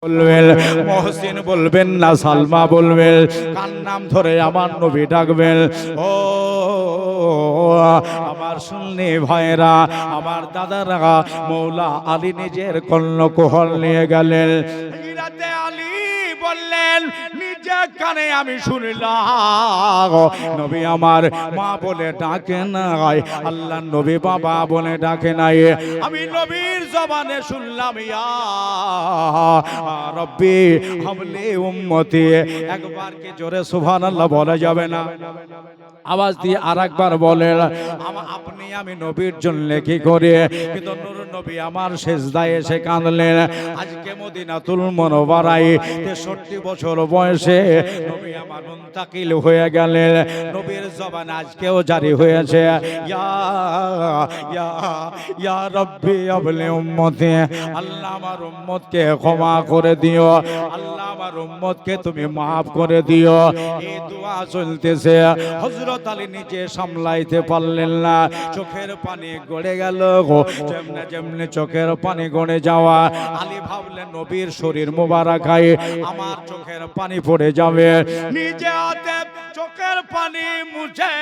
বলবেন, মহসিন বলবেন না সালমা বলবেন, কার নাম ধরে আমার নবী ডাকবেন। ও আমার সুন্নি ভাইরা, আমার দাদারা, মৌলা আলী নিজের কর্ণকুহর নিয়ে গেলেন। হযরতে আলী বললেন, নিজে কানে আমি শুনলাম নবী আমার মা বলে ডাকে নাই, আল্লাহ নবী বাবা বলে ডাকে নাই। আমি নবীর জবানে শুনলাম, ইয়া রব্বি হাবলি উম্মতি। একবার কি জোরে সুবহানাল্লাহ বলা যাবে না? আওয়াজ দিয়ে আরেকবার বলেন, আপনি আমি নবীর জন্য কি করে, কিন্তু নূর নবী আমার সিজদায় এসে কাঁদলেন। আজকে মদিনাতুল মুনাওয়ারায় 63 বছর বয়সে নবী আমার মুনতাকিল হয়ে গেলেন। নবীর জবান আজকেও জারি হয়েছে, ইয়া ইয়া ইয়া রব্বি হাবলি উম্মতি। আল্লাহ আমার উম্মতকে ক্ষমা করে দিও, আল্লাহ আমার উম্মতকে তুমি মাফ করে দিও। এই দোয়া চলতেছে। হযরত আলী নিজে সামলাইতে পারলেন না, চোখের পানি গড়ে গেল। যেমনে যেমনে চোখের পানি গড়ে যাওয়া, আলী ভাবলেন নবীর শরীর মোবারকায় আমার চোখের পানি পড়ে যাবে। নিজে হাতে চোখের পানি মুছে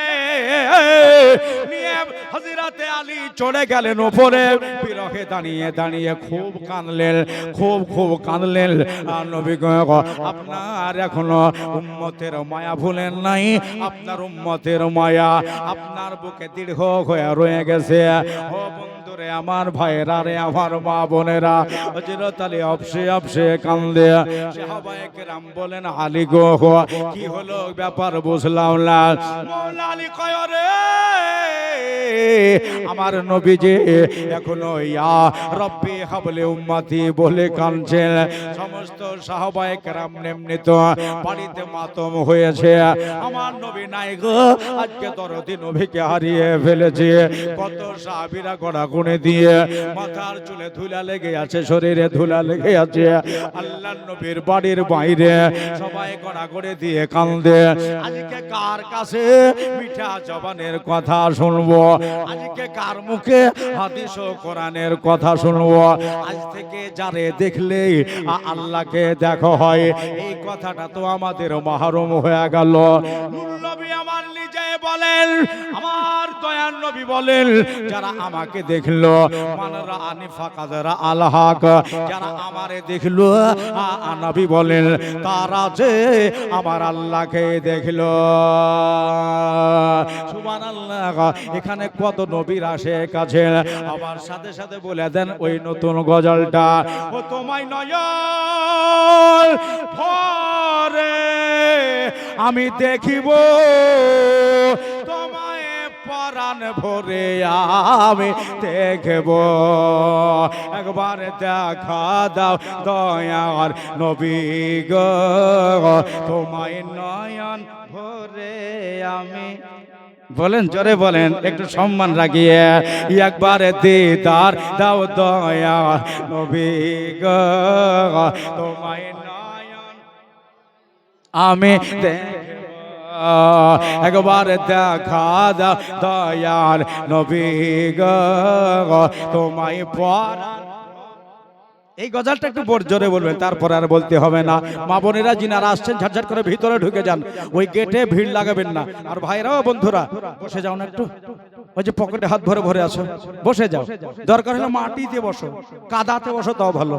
নিয়ে হযরতে আলী চড়ে গেলেন উপরে। বিরহে দাঁড়িয়ে দাঁড়িয়ে খুব কাঁদলেন, খুব কাঁদলেন। আর নবী গো, আপনার এখনো উম্মতের মায়া ভুলেন নাই, আপনার উম্মতের মায়া আপনার বুকে দৃঢ় হয়ে রয়ে গেছে। ও বন্ধুরে, আমার ভাইরা রে, আমার মা বোনেরা, হযরত আলী অবশে কান্দে। সাহাবায়ে কেরাম বলেন, আলী গো কি হলো, ব্যাপার বুঝলাম না। মওলা আলী কয়, রে আমার নবীজি এখনো ইয়া রব্বি হাবলি উম্মতি বলে কাঁদছেন। সমস্ত সাহাবায়ে কেরাম এমনিত বাড়িতে মাতম হয়েছে, আমার নবী নাই গো, আজকে দরদি নবীকে হারিয়ে ফেলেছে। কত সাহাবীরা গড়াগড়ি দিয়ে মাথার চুলে ধুলা লেগে আছে, শরীরে ধুলা লেগে আছে। আল্লাহর নবীর বাড়ির বাইরে সবাই গড়াগড়ি দিয়ে কান্দে। আজকে কার কাছে মিঠা জবানের কথা শুনবো, আজকে কার মুখে হাদিস ও কোরআনের কথা শুনবো? আজ থেকে যারে দেখলে আল্লাহকে দেখা হয়, এই কথাটা তো আমাদের মাহরুম হয়ে গেল। নূর নবী আমার নিজে বলেন, আমার দয়ার নবী বলেন, যারা আমাকে দেখলো মানরা আনিফা কাদরা আলহাক, যারা আমারে দেখলো নবী বলেন তারা যে আমার আল্লাহকে দেখলো। সুবহানাল্লাহ। এখানে কত নবীর আসে কাছে, আমার সাথে সাথে বলে দেন ওই নতুন গজলটা। ও তোমায় নয়ন ভরে আমি দেখিব, তোমায় পরাণ ভরে আমি দেখব, একবার দেখা দাও দয়ার নবী গো, তোমায় নয়ন ভরে আমি। বলেন, জোরে বলেন, একটু সম্মান রাখিয়ে, একবার দিদার দাও দয়ার নবী গো, তোমায় নয়ন আমি দেখব, একবার দেখা দাও দয়ার নবী গো, তোমায় পরাণ। এই গজলটা একটু জোরে বলবেন, তারপর আর বলতে হবে না। মা বোনেরা যিনারা আসছেন ঝটঝট করে ভিতরে ঢুকে যান, ওই গেটে ভিড় লাগাবেন না। আর ভাইরাও বন্ধুরা বসে যাও না একটু, ওই যে পকেটে হাত ভরে ভরে আছো বসে যাও, দরকার হলে মাটিতে বসো, কাদাতে বসো তাও ভালো।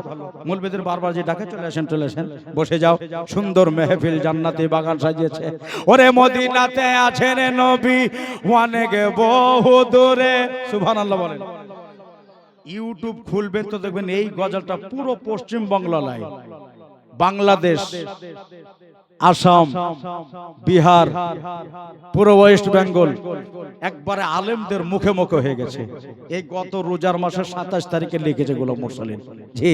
মুলবিদের বারবার যে ডাকে চলে আসেন বসে যাও। সুন্দর মেহফিল জান্নাতি বাগান সাজিয়েছে। ওরে মদিনাতে আছেন নবী অনেক বহু দূরে। সুবহানাল্লাহ বলেন। ইউটিউব খুলবেন তো দেখবেন এই গজলটা পুরো পশ্চিম বাংলায়, বাংলাদেশ, আসাম, বিহার, পুরো ওয়েস্ট বেঙ্গল একবারে আলেমদের মুখে মুখে হয়ে গেছে। এই গত রোজার মাসের 27 তারিখে লিখেছে গোলাম মুরসালিন। জি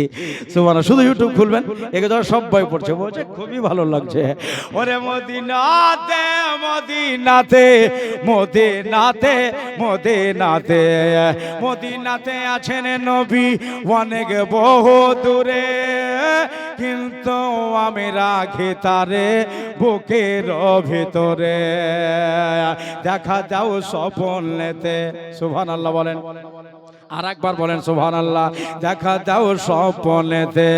সুবহানাল্লাহ। শুধু ইউটিউব খুলবেন এগুলো সব বই পড়ছে, বলছে খুবই ভালো লাগছে। ওরে মদিনাতে মদিনাতে মদিনাতে মদিনাতে মদিনাতে আছেন নবী অনেক বহু দূরে, কিন্তু আমি রাখি তারে বুকের ভিতরে, দেখা দাও স্বপ্নেতে। সুবহানাল্লাহ বলেন। আর একবার বলেন সুবহানাল্লাহ। দেখা দাও স্বপ্নেতে,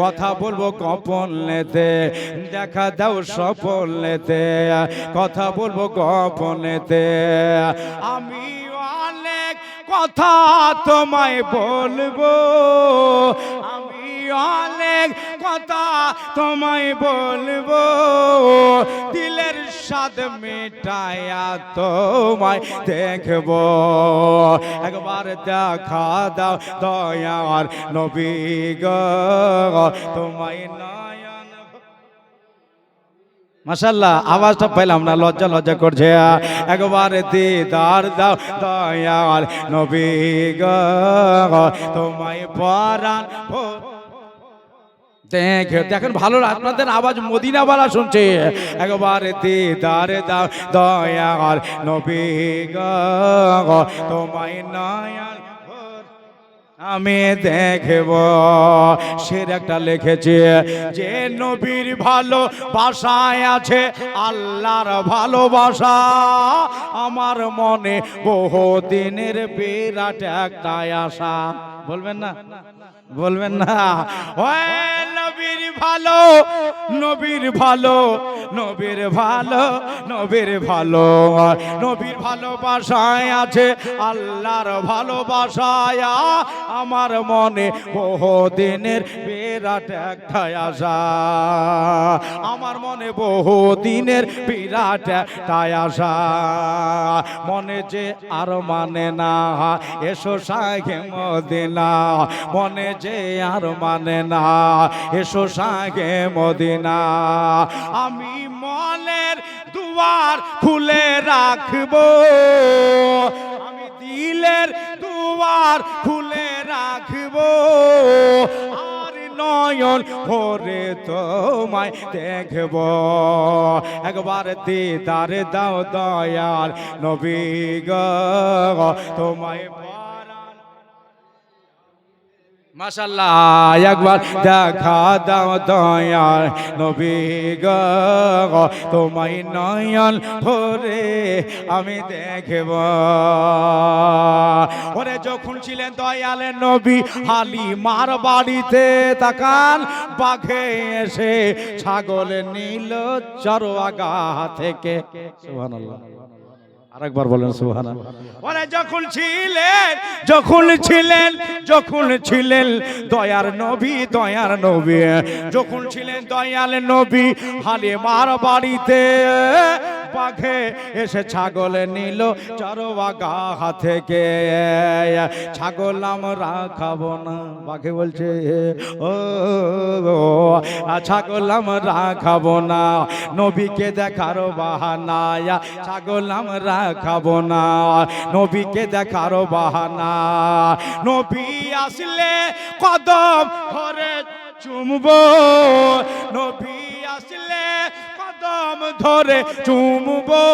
কথা বলবো গোপনেতে, দেখা দাও স্বপ্নেতে, কথা বলবো গোপনেতে। আমি অনেক কথা তোমায় বলবো, আমি অনেক কথা তোমায় বলবো, দিলের স্বাদ মেটায়া তোমায় দেখবো। একবার দেখা দাও দয়ার নবী গো, তোমায় নয়ন। মাশাআল্লাহ, আওয়াজটা পেলাম না, লজ্জা লজ্জা করছে। একবার দিদার দাও দয়ার নবী গো, তোমায় পরাণ দেখেন ভালো, আপনাদের আওয়াজ মদিনাওয়ালা শুনছে। একবার দিদার দাও দয়ার নবী গো, তোমায় নয়ন আমি দেখব। সের একটা লিখেছে যে নবীর ভালোবাসায় আছে আল্লাহর ভালোবাসা, আমার মনে বহুদিনের বিরাট একটা আশা। বলবেন না, বলবেন না? নবীর ভালো, নবীর ভালো, নবীর ভালো, নবীর ভালো, নবীর ভালোবাসায় আছে আল্লাহর ভালোবাসায়, আমার মনে বহুদিনের বিরাট একটা আশা, আমার মনে বহুদিনের বিরাট একটা আশা। মনে যে আর মানে না, এসো শাহে মদিনা, মনে যে আর মানে না, এসো শাহে মদিনা। আমি মনের দুয়ার খুলে রাখবো, আমি দিলের দুয়ার খুলে রাখবো, আর নয়ন ভরে তোমায় দেখবো। একবার দিদার দাও দয়ার নবী গো, তোমায় মাশাআল্লাহ। একবার দেখা দাও দয়ার নবী গো, তোমায় নয়ন ভরে আমি দেখব। ওরে যখন ছিলেন দয়াল নবী হালিমার বাড়িতে, তাকান বাঘে এসে ছাগল নিল চরওয়াগা থেকে। সুবহানাল্লাহ, আরেকবার বলেন সুবহানাল্লাহ। ওরে যখন ছিলেন, যখন ছিলেন, যখন ছিলেন দয়ার নবী, দয়ার নবী, যখন ছিলেন দয়াল নবী হালিমার বাড়িতে, বাঘে এসে ছাগল নিল চরওয়াগা থেকে। ছাগল আমরা খাবো না, বাঘে বলছে ও ছাগল আমরা খাবো না, নবীকে দেখার বাহানায় ছাগল আমরা খাবো না, নবীকে দেখার বাহানা। নবী আসলে কদম ধরে চুমবো, নবী আসলে কদম ধরে চুমবো,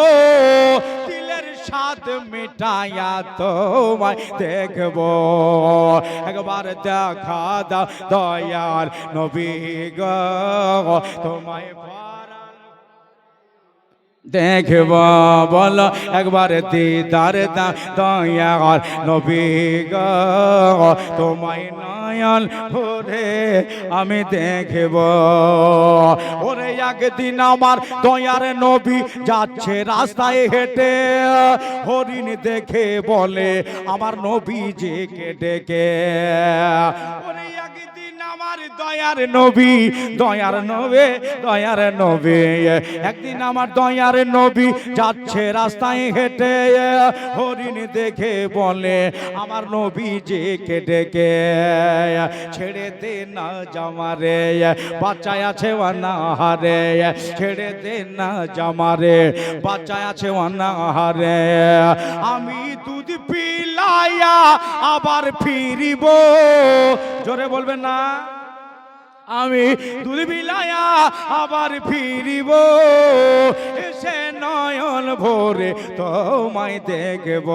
দিলের স্বাদ মিটায়া তোমায় দেখবো। একবার দেখা দাও দয়ার নবী গো, তোমায় দেখব। বলো একবার দিদার দাও দয়ার নবী গো, তোমায় নয়ন ভরে আমি দেখব। ওরে একদিন আমার দয়ার নবী যাচ্ছে রাস্তায় হেঁটে, হরিণ দেখে বলে আমার নবী যে ডেকে। ওরে একদিন আমার দয়ার নবী, দয়ার নবী, দয়ার নবী, একদিন আমার দয়ার নবী যাচ্ছে রাস্তায় হেঁটে, হরিণ দেখে বলে আমার নবী যে ডেকে। ছেড়ে দে না জামারে, বাচ্চায় আছে অনাহারে, ছেড়ে দে না জামারে, বাচ্চায় আছে অনাহারে। আমি দুধ পিলাইয়া আবার ফিরিব, জোরে বলবেন না? আমি দুধ বিলায়া আবার ফিরিব, এসে নয়ন ভরে তোমায় দেখব।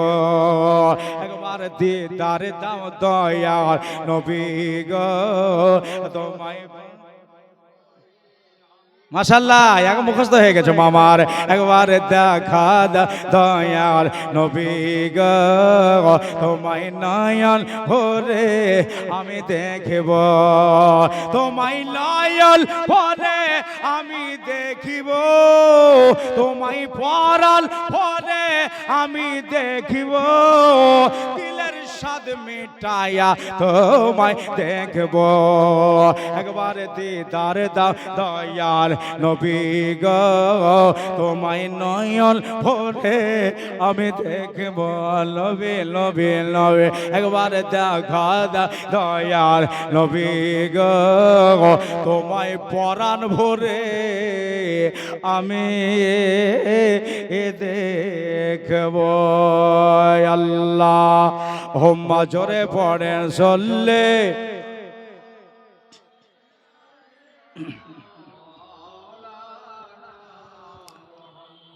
একবার দিদার দাও দয়ার নবী গো, তোমায় মাশাআল্লাহ, এক মুখস্থ হয়ে গেছে মামার। একবার দেখা দয়াল নবী গো, তোমায় নয়ন ভরে আমি দেখব, তোমায় নয়ন ভরে আমি দেখিব, তোমায় পরাল ভরে আমি দেখিব, দিলের স্বাদ মিটায়া তোমায় দেখব। একবার দিদার দাও দয়াল নবী গো, তোমায় নয়ন ভরে আমি দেখব, নবী নবী নবী। একবার দেখা দাও দয়াল নবী গো, তোমায় পরাণ ভরে আমি দেখব। আল্লাহ হুম্মা জোরে পড়েন চললে।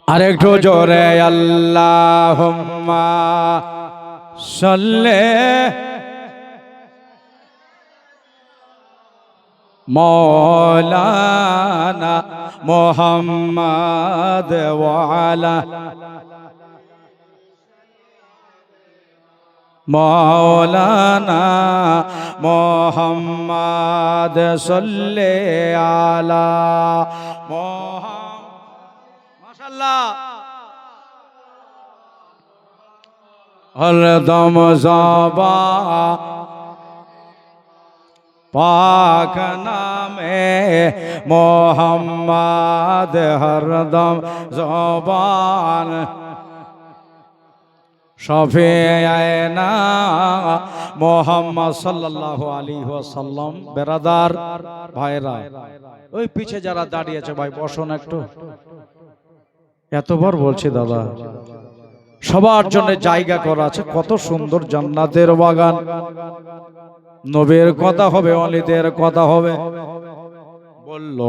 আরেকটু জোরে আল্লাহুম্মা সাল্লি মাওলানা মুহাম্মাদ ওয়া আলা মাওলানা মুহাম্মাদ সাল্লি আলা মাশাআল্লাহ। হরদম যাবা পাক নামে মোহাম্মদ, হরদম জবান শফিআনা মোহাম্মদ সাল্লাল্লাহু আলাইহি ওয়াসাল্লাম। বেরাদার ভাইরা, ওই পিছে যারা দাঁড়িয়েছে ভাই বসুন একটু। এতবার বলছি দাদা, সবার জন্য জায়গা করা আছে। কত সুন্দর জান্নাতের বাগান। নবীর কথা হবে, ওয়ালিদের কথা হবে। বলল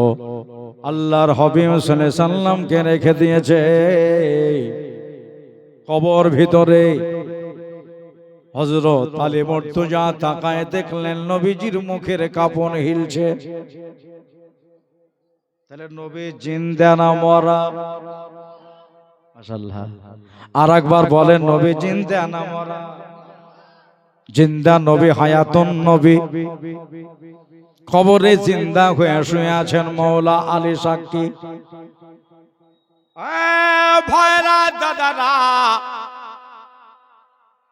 আল্লাহর হাবিব সাল্লাল্লাহু আলাইহি সাল্লামকে রেখে দিয়েছে কবর ভিতরে। হযরত আলী মুর্তজা তাকায় দেখলেন নবীজির মুখের কাপড় হিলছে। তাহলে নবী জিন্দা না মরা? মাশাআল্লাহ। আর একবার বলেন নবী জিন্দা না মরা? জিন্দা নবী, হায়াতুন নবী। কবরে জিন্দা হয়ে শুয়ে আছেন মওলা আলী সাক্ষী। ভাইরা দাদারা,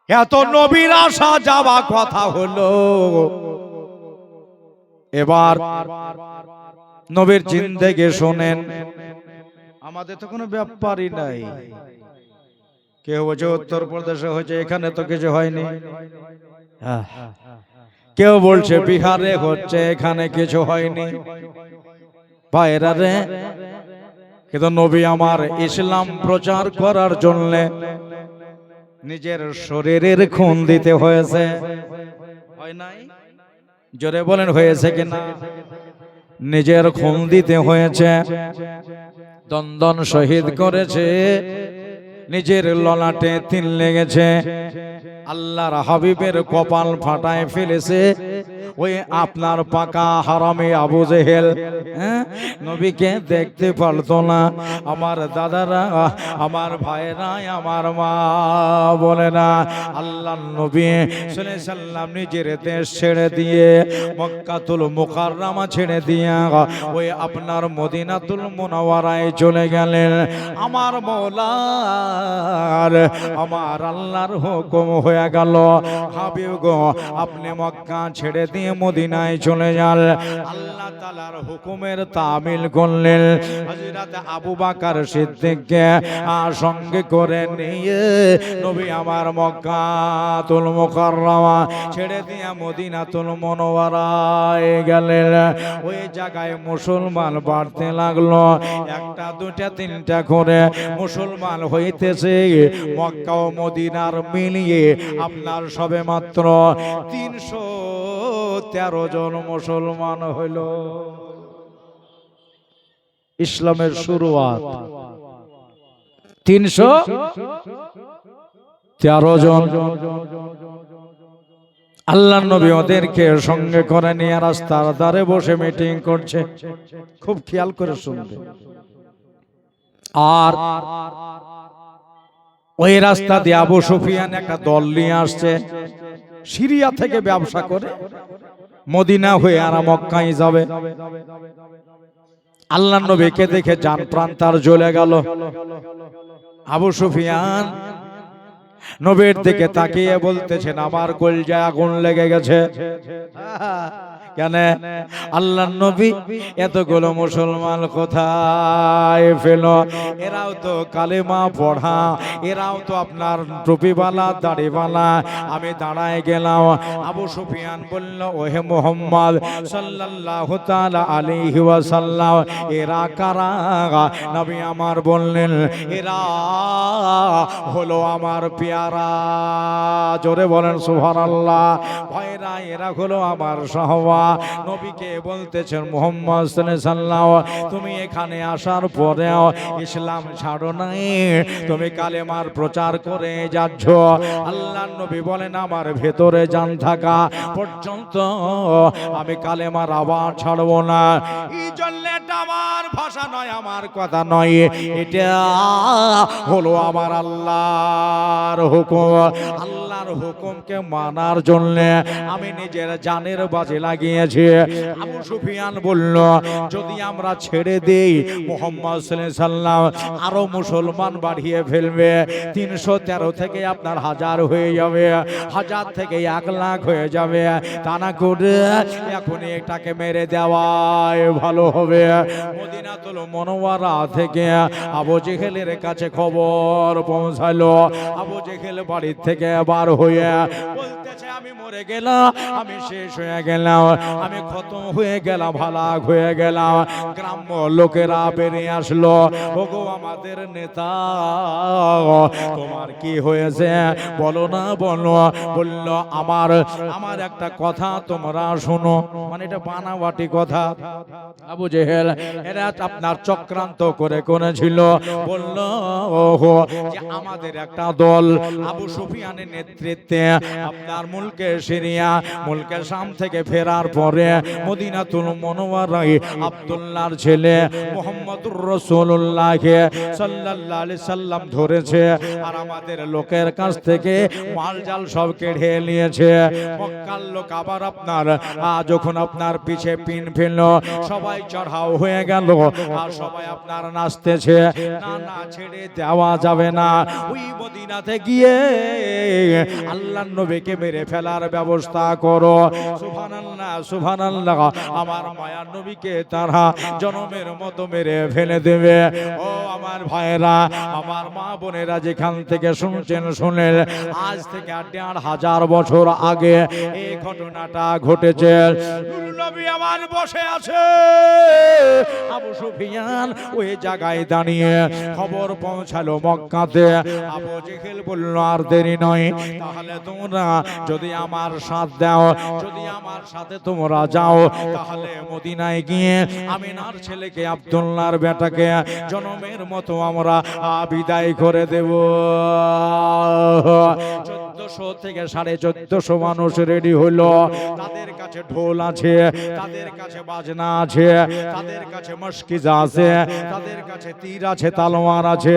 এত নবীর আসা যাওয়া কথা হলো, এবার নবীর জিন্দেগি শোনেন। আমাদের তো কোনো ব্যাপারই নাই। কেউ বলছে উত্তরপ্রদেশে হয়েছে, এখানে তো কিছু হয়নি। কেউ বলছে বিহারে হচ্ছে, এখানে কিছু হয়নি। ভাইরা রে, কিন্তু নবী আমার ইসলাম প্রচার করার জন্য নিজের শরীরের খুন দিতে হয়েছে, হয় নাই? জোরে বলেন হয়েছে কিনা? নিজের খুন দিতে হয়েছে, দন্দন শহীদ করেছে, নিজের ললাটে তিল লেগেছে, আল্লাহর হাবিবের কপাল ফাটায় ফেলেছে ওই আপনার পাকা হারামে আবু জেহেল। নবীকে দেখতে পারতো না। আমার দাদারা, আমার ভাইরা, আমার মা বলে না, আল্লাহর নবী সাল্লাল্লাহু আলাইহি সাল্লাম নিজের দেশ ছেড়ে দিয়ে, মক্কাতুল মুকাররমা ছেড়ে দিয়ে ওই আপনার মদিনাতুল মুনাওয়ারায় চলে গেলেন। আমার মওলার, আমার আল্লাহর হুকুম হয়ে গেল, হাবিব গো আপনি মক্কা ছেড়ে দিয়ে মদিনায় চলে যান। আল্লাহ তাআলার হুকুমের তামিল করলেন। হযরত আবু বকর সিদ্দিককে সঙ্গে করে নিয়ে নবী আমার মক্কাতুল মুকাররমা ছেড়ে দিয়ে মদিনাতুল মুনাওয়ারায় গেলেন। ওই জায়গায় মুসলমান বাড়তে লাগলো, একটা দুটা তিনটা করে মুসলমান হইতেছে। মক্কা ও মদিনার মিলিয়ে আপনার সবে মাত্র 313 জন মুসলমান হইল। ইসলামের শুরুয়াত 313 জন। আল্লাহর নবী ওদেরকে সঙ্গে করে নিয়ে রাস্তার ধারে বসে মিটিং করছে। খুব খেয়াল করে শুনবে। আর ওই রাস্তা দিয়ে আবু সুফিয়ান একটা দল নিয়ে আসছে, সিরিয়া থেকে ব্যবসা করে মদিনা হয়ে আর মক্কায় যাবে। আল্লাহর নবীকে দেখে জান প্রাণ তার জ্বলে গেল। আবু সুফিয়ান নবীর দিকে তাকিয়ে বলতেছেন, আমার কলজায় আগুন লেগে গেছে। কেন? আল্লাহর নবী এতগুলো মুসলমান কোথায় পেল? এরাও তো কালেমা পড়া, এরাও তো আপনার টুপিওয়ালা দাড়িওয়ালা। আমি দাঁড়ায় গেলাম। আবু সুফিয়ান বলল, ওহে মুহাম্মদ সাল্লাল্লাহু তাআলা আলাইহি ওয়াসাল্লাম, এরা কারা? নবী আমার বললেন, এরা হলো আমার পেয়ারা। জোরে বলেন সুবহানাল্লাহ। ভাইরা, এরা হলো আমার সাহাবা। নবীকে বলতেছেন, মুহাম্মদ সাল্লাল্লাহু আলাইহি ওয়াসাল্লাম, তুমি এখানে আসার পরেও ইসলাম ছাড়ো নাই, তুমি কালেমার প্রচার করে যাচ্ছ। আল্লাহর নবী বলেন, আমার ভেতরে জান থাকা পর্যন্ত আমি কালেমার আওয়াজ ছাড়বো না। এই জন্য এটা আমার ভাষা নয়, আমার কথা নয়, এটা হলো আমার আল্লাহর হুকুম। আল্লাহর হুকুমকে মানার জন্য আমি নিজের জানের বাজি লাগিয়েছি। আবু সুফিয়ান বলল, যদি আমরা ছেড়ে দেই, মুহাম্মদ সাল্লাল্লাহু আলাইহি ওয়াসাল্লাম আরো মুসলমান বাড়িয়ে ফেলবে। 313 থেকে আপনার 1000 হয়ে যাবে, 1000 থেকে 1 লাখ হয়ে যাবে। তা না করে এখন এটাকে মেরে দেওয়াই ভালো হবে। মদিনাতুল মুনাওয়ারা থেকে আবু জেহেলের কাছে খবর পৌঁছালো। আবু জেহেল বাড়ি থেকে বার হয়ে বলতেছে, আমি মরে গেলাম, আমি শেষ হয়ে গেলাম, আমি খতম হয়ে গেলাম, হালাক হয়ে গেলাম। গ্রাম্য লোকেরা বেরিয়ে আসলো, ওগো আমাদের নেতা, তোমার কি হয়েছে বলো না বলো। বলল, আমার একটা কথা তোমরা শোনো। মানে এটা বানাওয়াটি কথা। আবু জেহেল এরা আপনার চক্রান্ত করে করেছিল। বলল, ওহো, যে আমাদের একটা দল আবু সুফিয়ানের নেতৃত্বে আপনার মুলকে সিরিয়া, মুলকে শাম থেকে ফেরার পরে মদিনাতুল মুনাওয়ারায় আব্দুল্লাহর ছেলে মুহাম্মদুর রাসূলুল্লাহ সাল্লাল্লাহু আলাইহি সাল্লাম ধরেছে। আর আমাদের লোকের কাছ থেকে মালজাল সব কেড়ে নিয়েছে। মক্কার লোক আবার আপনার যখন আপনার পিছে পিন ফেলল, সবাই চড়াও হয়ে গেল আর সবাই আপনার নাচতেছে। না না, ছেড়ে দেওয়া যাবে না। ওই মদিনাতে গিয়ে আল্লাহর নবীকে মেরে ফেলার ব্যবস্থা করো। সুবহানাল্লাহ সুবহানাল্লাহ। আমার মায়ার নবীকে তারা জনমের মতো মেরে ফেলে দেবে। ও আমার ভাইরা, আমার মা বোনেরা যেখান থেকে শুনছেন শুনেন, আজ থেকে 1000 বছর আগে এই ঘটনাটা ঘটেছে। নবী আমার বসে আছে, আবু সুফিয়ান ওই জায়গায় দাঁড়িয়ে খবর পৌঁছালো মক্কাতে। আবু জেহেল বলল, আর দেরি নয়, তাহলে তোমরা যদি আমার সাথ দাও, যদি আমার সাথে তোমরা যাও, তাহলে মদিনায় গিয়ে আমিনার ছেলেকে আব্দুল্লাহর বেটাকে জনমের মতো আমরা বিদায় করে দেব। 1400 থেকে 1450 মানুষ রেডি হলো। তাদের কাছে ঢোল আছে, তাদের কাছে বাজনা আছে, তাদের কাছে মশকিজা আছে, তাদের কাছে তীর আছে, তালোয়ার আছে,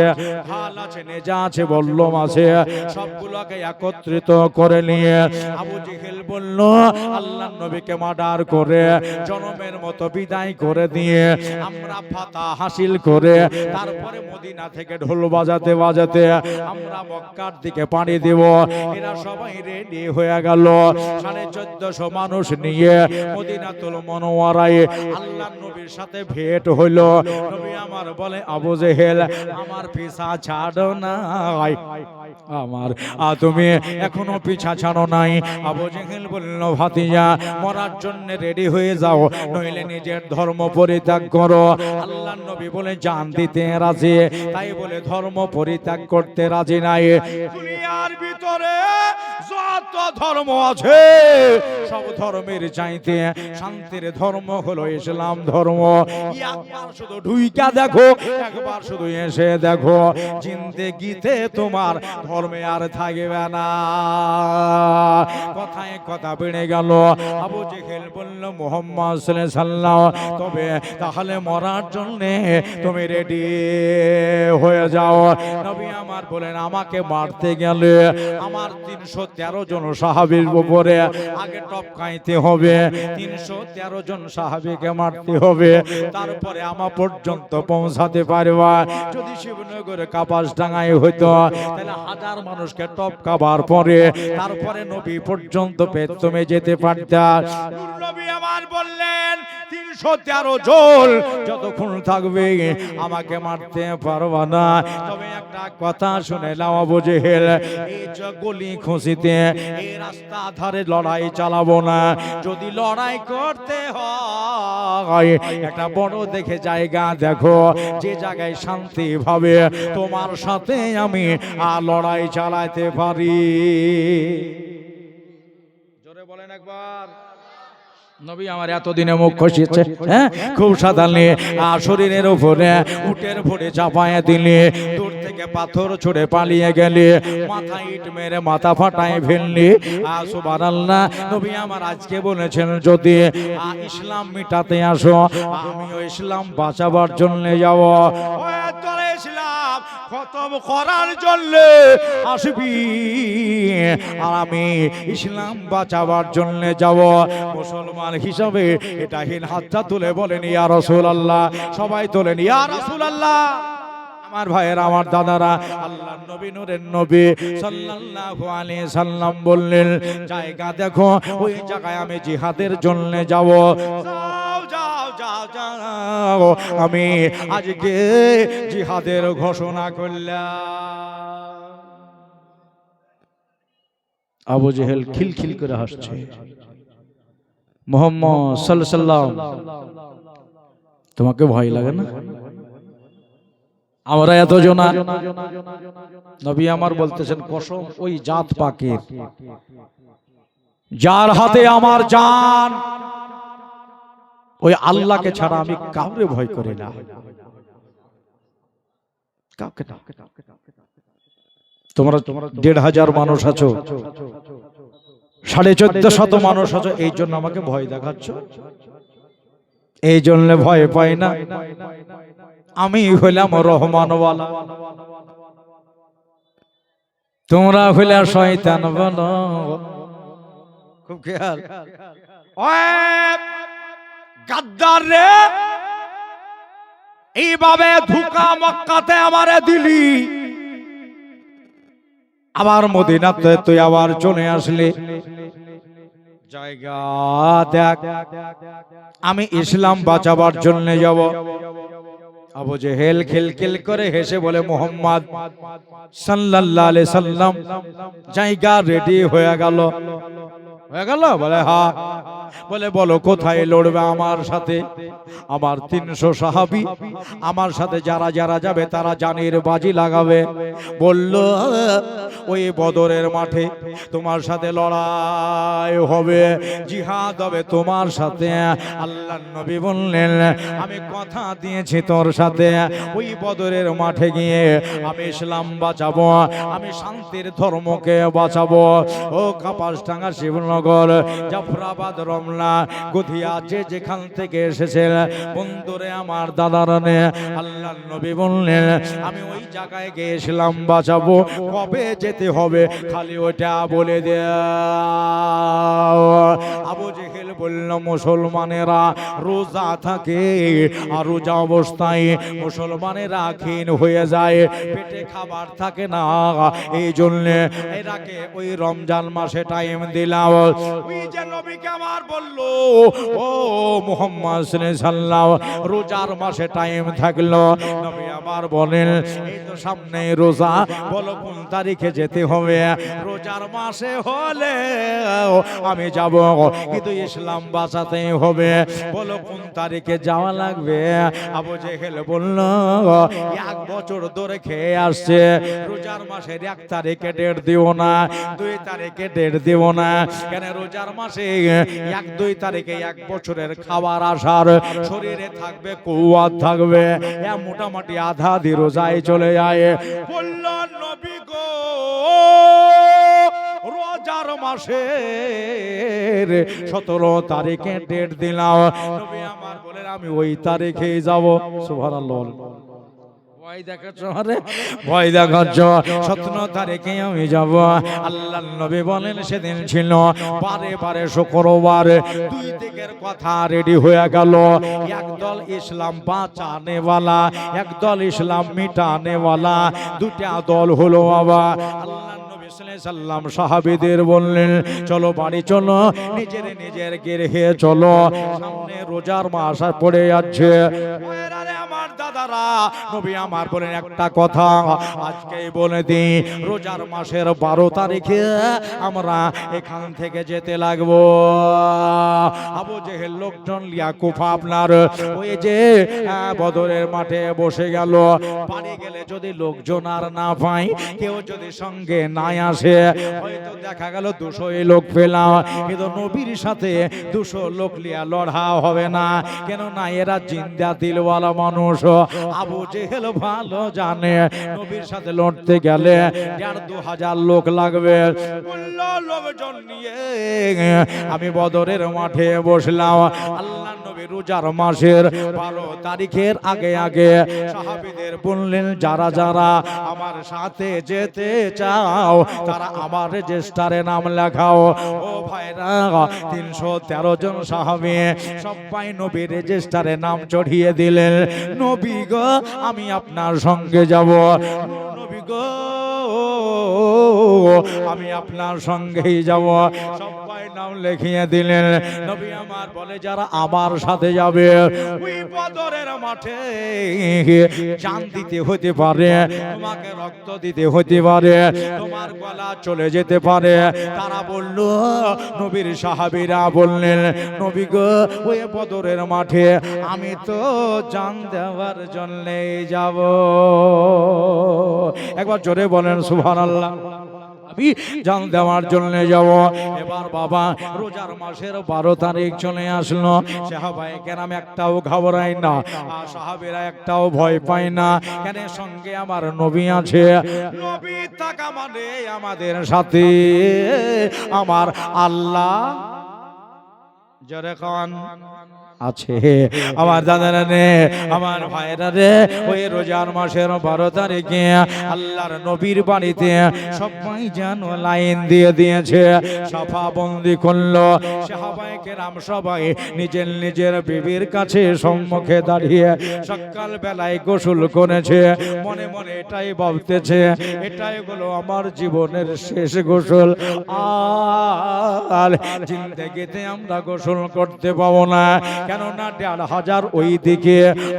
ঢাল আছে, নেজা আছে, বল্লম আছে। সবগুলোকে একত্রিত করে নিয়ে আবু জেহেল বলল, আল্লাহর নবীকে মার্ডার করে জনমের মতো বিদায় করে দিয়ে আমরা ফাতা হাসিল করে তারপরে মদিনা থেকে ঢোল বাজাতে বাজাতে আমরা মক্কার দিকে পাড়ি দেব। এরা সবাই রেডি হয়ে গেল। 1450 মানুষ নিয়ে মদিনাতুল মুনাওয়ারায় আল্লাহর নবীর সাথে ভেট হইল। নবী আমার বলে, আবু জেহেল, আমার পিছা ছাড়ো নাই, আমার তুমি এখনো পিছা ছাড়ো নাই। আবু জেহেল বলল, ভাতিজা, মরার জন্য রেডি হয়ে যাও, নইলে নিজের ধর্ম পরিত্যাগ করো। আল্লাহর নবী বলে, জান দিতে রাজি, তাই বলে ধর্ম পরিত্যাগ করতে রাজি নাই। দুনিয়ার ভিতরে যত ধর্ম আছে, সব ধর্মের চাইতে শান্তির ধর্ম হলো ইসলাম ধর্ম। একবার শুধু ঢুইকা দেখো, একবার শুধু এসে দেখো, জিন্দেগিতে তোমার ধর্মে আর থাকবে না। কথায় কথা বেড়ে গেল। আবু জেহেল বলল মুহাম্মদ সাল্লাল্লাহু আলাইহি সাল্লাম, তবে তাহলে মরার জন্য তুমি রেডি হয়ে যাও। নবী আমার বলেন, আমাকে মারতে গেলে আমার 313 জন সাহাবীর উপরে আগে টপকাইতে হবে, 313 জন সাহাবীকে মারতে হবে, তারপরে আমার পর্যন্ত পৌঁছাতে পারবা। যদি শিবনগরে কাপাসডাঙ্গায় হইতো তাহলে 1000 মানুষকে টপকাবার পরে তারপরে নবী পর্যন্ত তুমি যেতে পারতা। নবী আমার বললেন 313 জন যতক্ষণ থাকবে আমাকে মারতে পারবা না। তবে একটা কথা শুনে নাও আবু জেহেল, এই যে গলি খুঁজিতে এই রাস্তা ধারে লড়াই চালাবো না। যদি লড়াই করতে হয় একটা বড় দেখে জায়গা দেখো, যে জায়গায় শান্তি ভাবে তোমার সাথে আমি লড়াই চালাতে পারি। জোরে বলেন একবার। নবী আমার এতদিনে মুখ খসিয়েছে, হ্যাঁ, খুব সাধারণ শরীরের উপরে উটের ভরে চাপায় দিলে, দূর থেকে পাথর ছুড়ে পালিয়ে গেলে, মাথায় ইট মেরে মাথা ফাটায় ফেললি। সুবহানাল্লাহ। নবী আমার আজকে বলেছেন, যদি ইসলাম মিটাতে আসো আমিও ইসলাম বাঁচাবার জন্য যাব। ইসলাম খতম করার জন্য আসবি আর আমি ইসলাম বাঁচাবার জন্য যাব। মুসলমান হিসাবে এটা হিন হাতটা তুলে বলেন ইয়া রাসূলুল্লাহ। সবাই তোলেন ইয়া রাসূলুল্লাহ। আমার ভাইয়ের, আমার দাদারা, আল্লাহর নবী নূরের নবী সাল্লাল্লাহু আলাইহি সাল্লাম বললেন, জায়গা দেখো, ওই জায়গায় আমি জিহাদের জন্য যাব। যাও যাও যাও যাও, আমি আজকে জিহাদের ঘোষণা করলাম। আবু জেহেল খিলখিল করে হাসছে। মুহাম্মদ সাল্লাল্লাহু আলাইহি সাল্লাম, তোমাকে ভয় লাগে না? আমরা এত জনা। নবী আমার বলতেছেন, কসম ওই জাত পাকের যার হাতে আমার জান, ওই আল্লাহকে ছাড়া আমি কাউরে ভয় করি না। তোমরা 1500 মানুষ আছো, 1450 মানুষ আছো, এই জন্য আমাকে ভয় দেখাচ্ছ? এই জন্য ভয় পাই না। আমি হইলাম রহমানওয়ালা, তোমরা হইলে শয়তান বলো। খুব খেয়াল। গাদ্দার রে, এইভাবে ধোঁকা মক্কাতে আমারে দিলি, আবার মদিনাতে তুই আবার চলে আসলি। জায়গা দেখ, আমি ইসলাম বাঁচাবার জন্য যাব। আবু জেহেল খিলখিল করে হেসে বলে, মুহাম্মদ সাল্লাল্লাহু আলাইহি সাল্লাম, জায়গা রেডি হয়ে গেল? হয়ে গেল? বলে হ্যাঁ। বলে বলো কোথায় লড়বে আমার সাথে? আমার 300 সাহাবী, আমার সাথে যারা যারা যাবে তারা জানের বাজি লাগাবে। বলল ওই বদরের মাঠে তোমার সাথে লড়াই হবে, জিহাদ হবে তোমার সাথে। আল্লাহর নবী বললেন, আমি কথা দিয়েছি তোর সাথে ওই বদরের মাঠে গিয়ে আমি ইসলাম বাঁচাবো, আমি শান্তির ধর্মকে বাঁচাবো। ও কাপাসডাঙ্গা, শিবনগর, জাফরাবাদ, রমনা, গধিয়া, যে যেখান থেকে এসেছে বন্ধুরে আমার দাদারনে, আল্লাহর নবী বললেন, আমি ওই জায়গায় গিয়ে ইসলাম বাঁচাবো। কবে যেতে হবে খালি ওটা বলে দাও। আবু জেহেল বলল, মুসলমানেরা রোজা থাকে আর রোজা অবস্থায় মুসলমানেরা ক্ষীণ হয়ে যায়, পেটে খাবার থাকে না, এই জন্য এরাকে ওই রমজান মাসে টাইম দিলাম। ওই যে নবীকে আমার বলল, ও মুহাম্মদ সাল্লাল্লাহু আলাইহি সাল্লাম, রোজার মাসে টাইম থাকলো। নবী আমার বলেন, এই তো সামনে রোজা, বলো কোন তারিখে যেতে হবে? রোজার মাসে হলে আমি যাব, কিন্তু ইসলাম বাঁচাতে হবে, বলো কোন তারিখে যাওয়া লাগবে? আবু জেহেল বলল, 1 বছর ধরে খেয়ে আসছে, রোজার মাসের 1 তারিখে ডেট দিও না, 2 তারিখে ডেট দিও না, কেন রোজার মাসে 1-2 তারিখে 1 বছরের খাবার আসার শরীরে থাকবে, কুয়াত থাকবে, মোটামুটি আধা দি রোজায় চলে যায়। বলল নবী গো রোজার মাসের 17 তারিখে ডেট দিলাম। নবী আমার বলেন আমি ওই তারিখেই যাব। সুবহানাল্লাহ। ভয় দেখাচ্ছ, আরে ভয় দেখাচ্ছ, 17 তারিখে আমি যাব। আল্লাহর নবী বলেন সেদিন ছিল বারে শুক্রবার। 2 দিকের কথা রেডি হয়ে গেল। একদল ইসলাম বাঁচানেওয়ালা, একদল ইসলাম মিটানেওয়ালা, 2টা দল হলো বাবা। আল্লাহর নবী সাল্লাল্লাহু আলাইহি সাল্লাম সাহাবীদের বললেন চলো বাড়ি চলো, নিজের গৃহে চলো, সামনে রোজার মাস পড়ে যাচ্ছে। আমার দাদারা, নবী আমার বলেন একটা কথা আজকেই বলে দিই, রোজার মাসের 12 তারিখে আমরা এখান থেকে যেতে লাগবো। আবু জেহেল লোকজন লিয়া কুফা আপনার ওই যে বদরের মাঠে বসে গেল। বাড়ি গেলে যদি লোকজন আর না পাই, কেউ যদি সঙ্গে না আসে, হয়তো দেখা গেল 200 লোক পেলাম, কিন্তু নবীর সাথে 200 লোক লিয়া লড়া হবে না। কেননা এরা জিন্দা দিলওয়ালা মানুষ। আবু জেহেল ভালো জানে নবীর সাথে লড়তে গেলে 1,500 লোক লাগবে। লোকজন নিয়ে আমি বদরের মাঠে বসলাম। আল্লাহ নবী রোজার মাসের 12 তারিখের আগে সাহাবীদের বললেন যারা যারা আমার সাথে যেতে চাও তারা আমার রেজিস্টারে নাম লেখাও। ও ভাইরা, 313 জন সাহাবী সবাই নবীর রেজিস্টারে নাম চড়িয়ে দিলেন। নবী গো আমি আপনার সঙ্গে যাব, নবী গো আমি আপনার সঙ্গেই যাব। সবাই নাম লিখিয়ে দিলেন। নবী আমার বলে যারা আমার সাথে যাবে ওই বদরের মাঠে জান দিতে হতে পারে, তোমাকে রক্ত দিতে হতে পারে, তোমার গলা চলে যেতে পারে। তারা বলল, নবীর সাহাবীরা বললেন নবী গো ওই বদরের মাঠে আমি তো জান দেওয়ার জন্যই যাব। একবার জোরে বলেন সুবহানাল্লাহ। আমি জান দেওয়ার জন্য যাব। এবার বাবা রোজার মাসের 12 তারিখ চলে আসলো। সাহাবায়ে কেরাম একটাও ঘাবড়ায় না, সাহাবীরা একটাও ভয় পায় না। কেন সঙ্গে আমার নবী আছে, নবী থাকা মানে আমাদের সাথে আমার আল্লাহ জোরে খান আছে। আমার দাদারা রে, আমার ভাইরা রে, ওই রোজার মাসের 12 তারিখে আল্লাহর নবীর বাড়িতে সবাই যেন লাইন দিয়ে দিয়েছে, সাফা বন্দি করলো। সাহাবায়ে কেরাম সবাই নিজের বিবির কাছে সম্মুখে দাঁড়িয়ে সকাল বেলায় গোসল করেছে। মনে মনে এটাই ভাবতেছে এটাই হলো আমার জীবনের শেষ গোসল, আর জিন্দেগিতে আমরা গোসল করতে পাবো না। কেননা 1,500 ওই দিকে,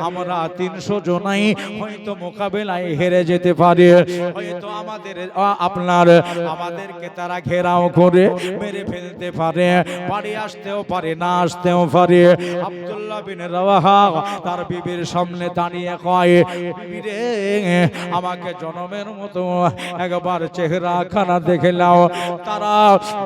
আমরা 300 জনাই হয়তো মোকাবেলায় হেরে যেতে পারে। হয়তো আমাদেরকে তারা ঘেরাও করে মেরে ফেলতে পারে, বাড়ি আসতেও পারে, না আসতেও পারে। আব্দুল্লাহ বিন রাওয়াহা তার বিবির সামনে দাঁড়িয়ে কয়, বিবি রে আমাকে জনমের মতো একবার চেহারা খানা দেখে নাও। তারা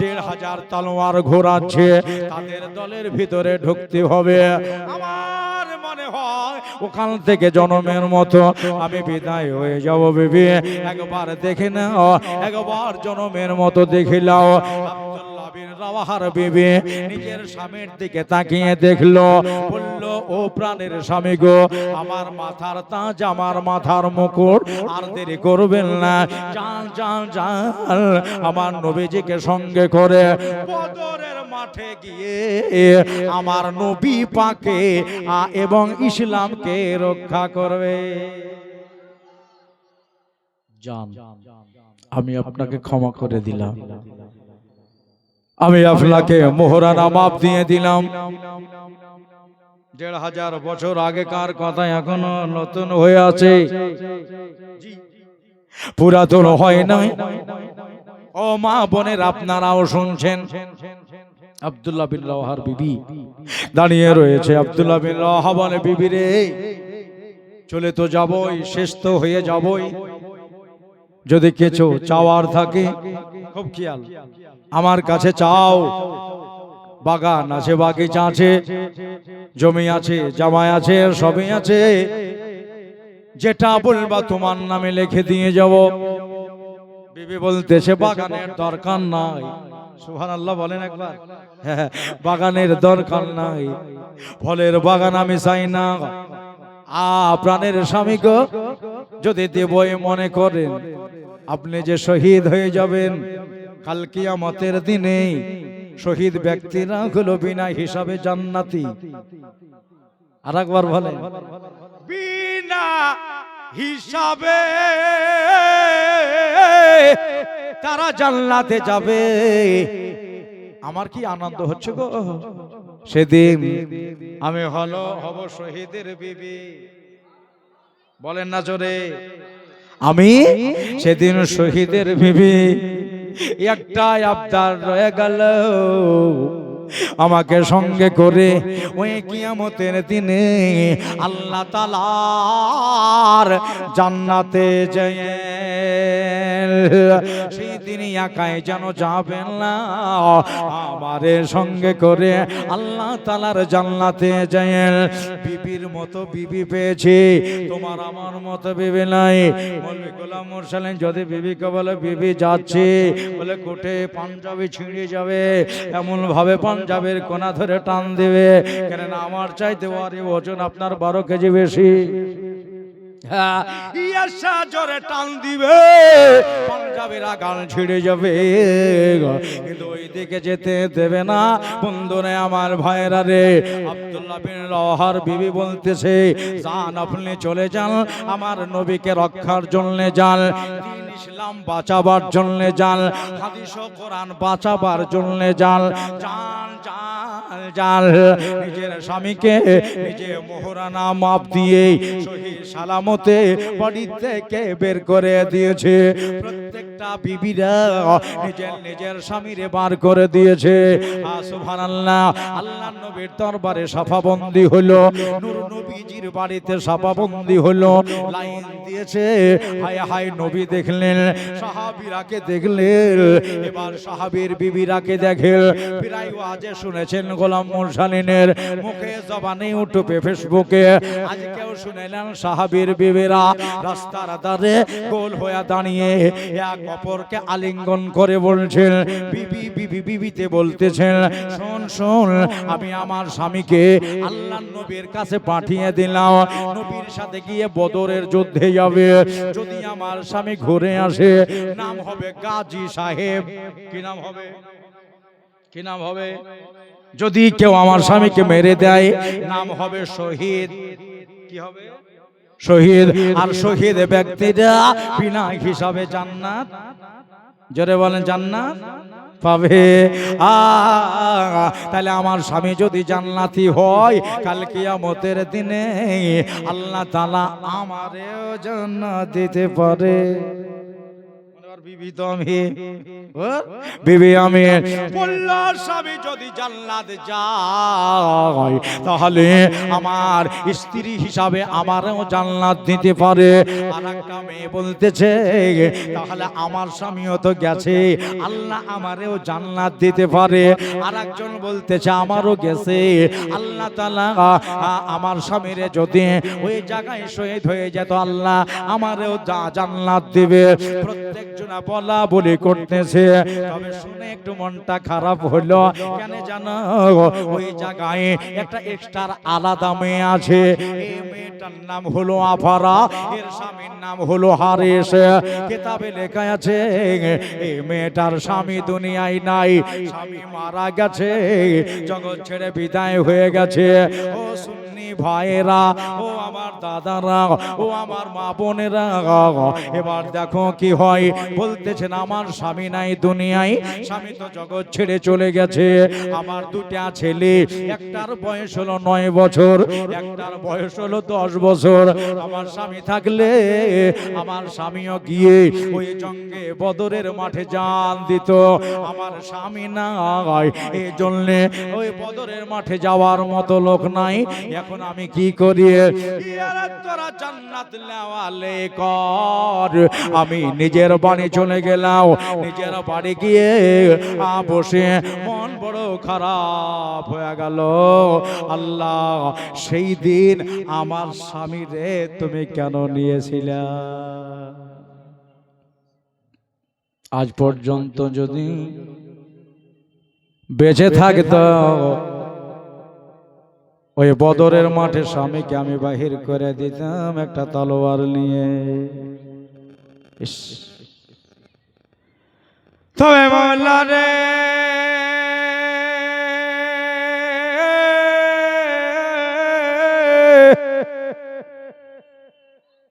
1,500 তলোয়ার ঘোরাচ্ছে, তাদের দলের ভিতরে ঢুকতে হবে। আমার মনে হয় ওখান থেকে জনমের মতো আমি বিদায় হয়ে যাব। বিবি একবার দেখে নাও, একবার জনমের মতো দেখে নাও। আব্দুল্লাহ বিন রাওয়াহার বিবি নিজের স্বামীর দিকে তাকিয়ে দেখলো, বলল ও প্রাণের স্বামী গো, আমার মাথার তাজ, আমার মাথার মুকুট আর দেরি করবেন না, যান আমার নবীজিকে সঙ্গে করে বদরের মাঠে গিয়ে আমার নবী পাকে এবং ইসলামকে রক্ষা করবে। জান আমি আপনাকে ক্ষমা করে দিলাম, আমি আপনাকে মোহরানা মাপ দিয়ে দিলাম। 1,500 বছর আগেকার কথা এখনো নতুন হয়ে আছে, পুরাতন হয় নাই। ও মা বোনের আপনারাও শুনছেন। আব্দুল্লাহ বিন রাওয়াহার বিবি দাঁড়িয়ে রয়েছে। আব্দুল্লাহ বিন রাওয়াহা বলে, বিবি রে চলে তো যাবই, শেষ তো হয়ে যাবই, যদি কিছু চাওয়ার থাকে খুব খেয়াল, আমার কাছে চাও। বাগান আছে, বাগিচা আছে, জমি আছে, জামাই আছে, সবই আছে, যেটা বলবা তোমার নামে লিখে দিয়ে যাব। বিবি বলতেছে বাগানের দরকার নাই। সুবহানাল্লাহ বলেন একবার। হ্যাঁ, বাগানের দরকার নাই, ফলের বাগান আমি চাই না। প্রাণের স্বামী গো, যদি দেবই মনে করেন আপনি যে শহীদ হয়ে যাবেন কাল কিয়ামতের দিনে, শহীদ ব্যক্তিরা হলো বিনা হিসাবে জান্নাতি। আরেকবার বলেন, বিনা হিসাবে তারা জান্নাতে যাবে। আমার কি আনন্দ হচ্ছে গো, সেদিন আমি হব শহীদের বিবি। বলেন না জোরে, আমি সেদিন শহীদের বিবি। একটাই আবদার রয়ে গেল, আমাকে সঙ্গে করে ওই কিয়ামতের দিনে আল্লাহ তাআলার জান্নাতে যায়। সেই দিন একাই যেন যাবেন না, আমারে সঙ্গে করে আল্লাহ তাআলার জান্নাতে যায়। বিবির মতো বিবি পেয়েছি, তোমার আমার মতো বিবি নাই। মৌলভী গোলাম মোরসালিন যদি বিবিকে বলে বিবি যাচ্ছে, বলে কোটে পাঞ্জাবি ছিঁড়ে যাবে, এমন ভাবে পাঞ্জাবের কোনা ধরে টান দিবে, কেন আমার চাইতে ওজন আপনার 12 কেজি বেশি। জোরে টান দিবে, পাঞ্জাবের আগাল ছিঁড়ে যাবে, কিন্তু ওই দিকে যেতে দেবে না। বন্ধুরে আমার ভাইরা রে, আব্দুল্লাহ বিন রওয়াহার বিবি বলতেছে, যান আপনি চলে যান, আমার নবীকে রক্ষার জন্য যান, দ্বীন ইসলাম বাঁচাবার জন্য যান, হাদিস ও কোরআন বাঁচাবার জন্য যান, যান যান যান। নিজের স্বামীকে নিজে মোহরানা মাপ দিয়ে সহি সালামতে বাড়ি থেকে বের করে দিয়েছে। প্রত্যেকটা বিবিরা নিজের নিজের স্বামীরে বার করে দিয়েছে। সুবহানাল্লাহ। আল্লাহর নবীর দরবারে সাফাবন্দি হলো, নূর নবীজির বাড়িতে সাফাবন্দি হলো, লাইন দিয়েছে। হায় হায় নবী দেখলেন, সাহাবীরাকে দেখলেন, এবার সাহাবীর বিবিরাকে দেখেন। প্রায় ওয়াজে শুনেছেন গোলাম মোরসালিনের মুখে, জবানে, ইউটিউবে, ফেসবুকে, আজকেও শুনেলেন সাহাবীর বিবিরা রাস্তার ধারে গোল হয়ে দাঁড়িয়ে এক অপরকে আলিঙ্গন করে বলছেন, বিবি বিবি বিবিতে বলতেছেন, শোন শোন, আমি আমার স্বামীকে আল্লাহর নবীর কাছে পাঠিয়ে দিলাম, নবীর সাথে গিয়ে বদরের যুদ্ধে যাবে। যদি আমার স্বামী ঘুরে আসে, নাম হবে গাজী সাহেব। কি নাম হবে? কি নাম হবে? যদি কেউ আমার স্বামীকে মেরে দেয়, নাম হবে শহীদ। কি হবে? শহীদ। আর শহীদ ব্যক্তিরা বিনা হিসাবে জান্নাত, জোরে বলেন, জান্নাত পাবে। তাহলে আমার স্বামী যদি জান্নাতি হয়, কাল কিয়ামতের দিনে আল্লাহ তাআলা আমারেও জান্নাত দিতে পারে। বিবি তো আমি, বিবি আমি বললো, স্বামী যদি জান্নাত যায়, তাহলে আমার স্ত্রী হিসাবে আমারও জান্নাত দিতে পারে। আর একটা মেয়ে বলতেছে, তাহলে আমার স্বামীও তো গেছে, আল্লাহ আমারেও জান্নাত দিতে পারে। আর একজন বলতেছে, আমারও গেছে, আল্লাহ তাআলা আমার স্বামীরে যদি ওই জায়গায় শহীদ হয়ে যেত, আল্লাহ আমারেও জান্নাত দিবে। প্রত্যেকজন বলা বলি করতেছে। তবে শুনে একটু মনটা খারাপ হলো, কেন জানো? ওই জায়গায় একটা এক্সট্রা আলাদা মেয়ে আছে। এই মেয়েটার নাম হলো আফারা, এর স্বামীর নাম হলো হারিস। কিতাবে লেখা আছে এই মেয়েটার স্বামী দুনিয়ায় নাই, স্বামী মারা গেছে, জগৎ ছেড়ে বিদায় হয়ে গেছে। ও সুন্নি ভাইয়েরা, ও আমার দাদারা, ও আমার মা বোনেরা, এবার দেখো কি হয়। বলতেছেন, আমার স্বামী নাই দুনিয়ায়, স্বামী তো জগৎ ছেড়ে চলে গেছে। আমার দুটা ছেলে, একটার বয়স হলো 9 বছর, একটার বয়স হলো 10 10 বছর আমার স্বামী থাকলে আমার স্বামীও গিয়ে ওই জঙ্গে বদরের মাঠে জান দিত। আমার স্বামী নাই, এই জন্য ওই বদরের মাঠে যাওয়ার মতো লোক নাই। এখন আমি কি করি? তোরা জান্নাত লেওয়ালে কর। আমি নিজের বাড়ি চলে গেলাম। নিজের বাড়ি গিয়ে বসে মন বড় খারাপ হয়ে গেল। আল্লাহ, সেই দিন আমার স্বামী রে তুমি কেন নিয়েছিলে? আজ পর্যন্ত যদি বেঁচে থাকতো ওই বদরের মাঠে স্বামীকে আমি বাহির করে দিতাম একটা তলোয়ার নিয়ে। তবে মওলা রে,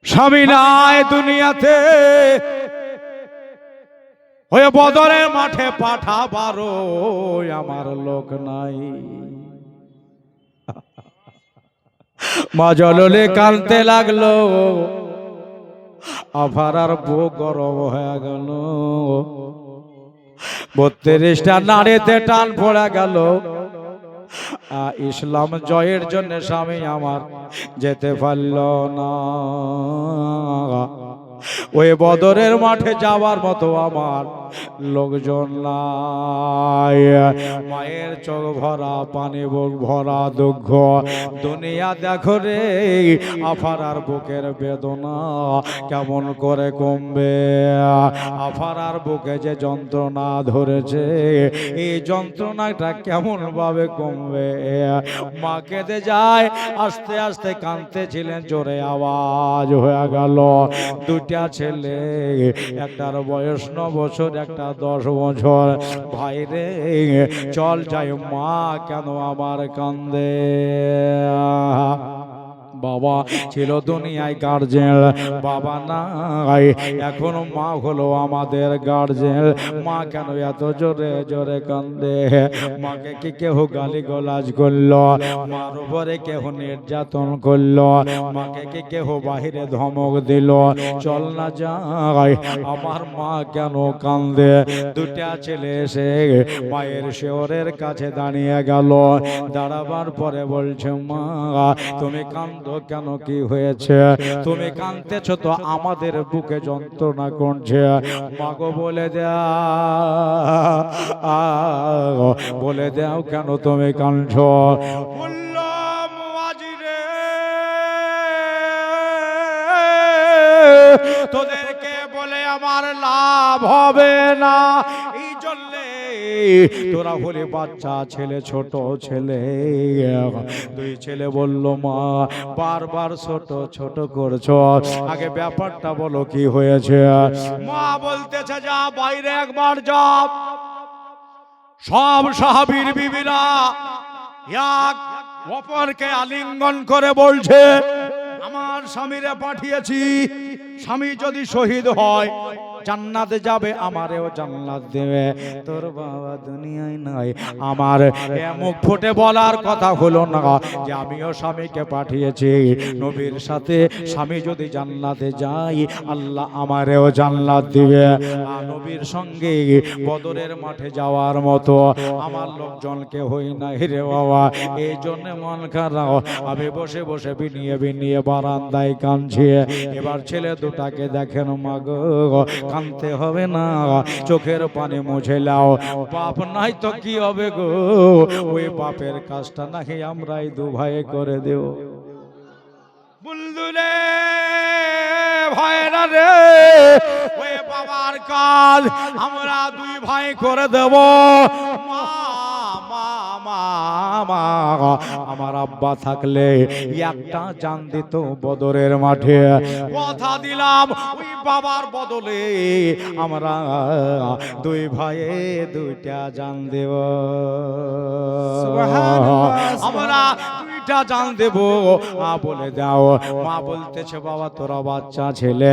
স্বামী নাই দুনিয়াতে, ওই বদরের মাঠে পাঠাবারও আমার লোক নাই। মা জললে কাঁদতে লাগলো, আফারার বুক গরম হয়ে গেল। 32টা নাড়িতে টান পড়ে গেল। ইসলাম জয়ের জন্য স্বামী আমার যেতে পারল না। ওই বদরের মাঠে যাওয়ার মতো আমার লোকজন নাই। মায়ের চোখ ভরা পানি, বুক ভরা দুঃখ। দুনিয়া দেখো রে, আফারার বুকের বেদনা কেমন করে কমবে। আফারার বুকে যে যন্ত্রণা ধরেছে, এই যন্ত্রণাটা কেমন ভাবে কমবে। মা কেঁদে যায়, আস্তে আস্তে কাঁদতেছিলেন, জোরে আওয়াজ হয়ে গেল। দুটা ছেলে, একটার বয়স 9 বছর, একটা 10 বছর। ভাই রে চল যাই, মা কেন আমার কান্দে? বাবা ছিল দুনিয়ায় গার্জেন, বাবা নাই, এখন মা হলো আমাদের গার্জেন। মা কেন এত জোরে জোরে কান্দে? মাকে কি কেহ গালি গলাজ করলো? মার উপরে কেহ নির্যাতন করলো? মাকে কি কেহ বাহিরে ধমক দিল? চল না যাই, আমার মা কেন কান্দে? দুটা ছেলে এসে মায়ের শেওরের কাছে দাঁড়িয়ে গেল। দাঁড়াবার পরে বলছে, মা তুমি কান্দ কেন? কি হয়েছে? তুমি কাঁদতেছ তো আমাদের বুকে যন্ত্রণা করছে। মাগো বলে দাও কেন তুমি কাঁদছো? বললাম, আজিরে তোদেরকে বলে আমার লাভ হবে না, এই জন্যে তোরা হলে বাচ্চা ছেলে, ছোট ছেলে। 2 ছেলে বলল, মা বারবার ছোট ছোট করছো, আগে ব্যাপারটা বলো কি হয়েছে? মা বলতেছে, যা বাইরে একবার যাও। সব সাহাবীর বিবিরা এক অপরকে আলিঙ্গন করে বলছে, আমার স্বামীরে পাঠিয়েছি, স্বামী যদি শহীদ হয় জান্নাতে যাবে, আমারেও জান্নাত দেবে। তোর বাবা দুনিয়ায় নাই। আমার মুখ ফুটে বলার কথা হলো না যে আমিও স্বামীকে পাঠিয়েছি নবীর সাথে, স্বামী যদি জান্নাতে যাই আল্লাহ আমারেও জান্নাত দিবে। নবীর সঙ্গে বদরের মাঠে যাওয়ার মতো আমার লোকজনকে হই নাই রে বাবা। এই জন্য মন খারাপ, আমি বসে বসে বিনিয়ে বিনিয়ে বারান্দায় কাঁদছি। এবার ছেলে দুটাকে দেখেন, মাগো কাঁদতে হবে না, চোখের পানি মুছে নাও। বাপ নাই তো কি হবে গো, ওই বাপের কাজটা নাকি আমরাই 2 ভাইয়ে করে দেব। বুলদুলে ভাইরা রে, ওই বাবার কাজ আমরা 2 ভাই করে দেব। মা আমার আব্বা থাকলে একটা জান দিত বদরের মাঠে। কথা দিলাম, ওই বাবার বদলে আমরা 2 ভাইয়ে 2টা জান দেব। আমরা একটা জান দেব, বলে দাও। মা বলতেছে বাবা তোরা বাচ্চা ছেলে,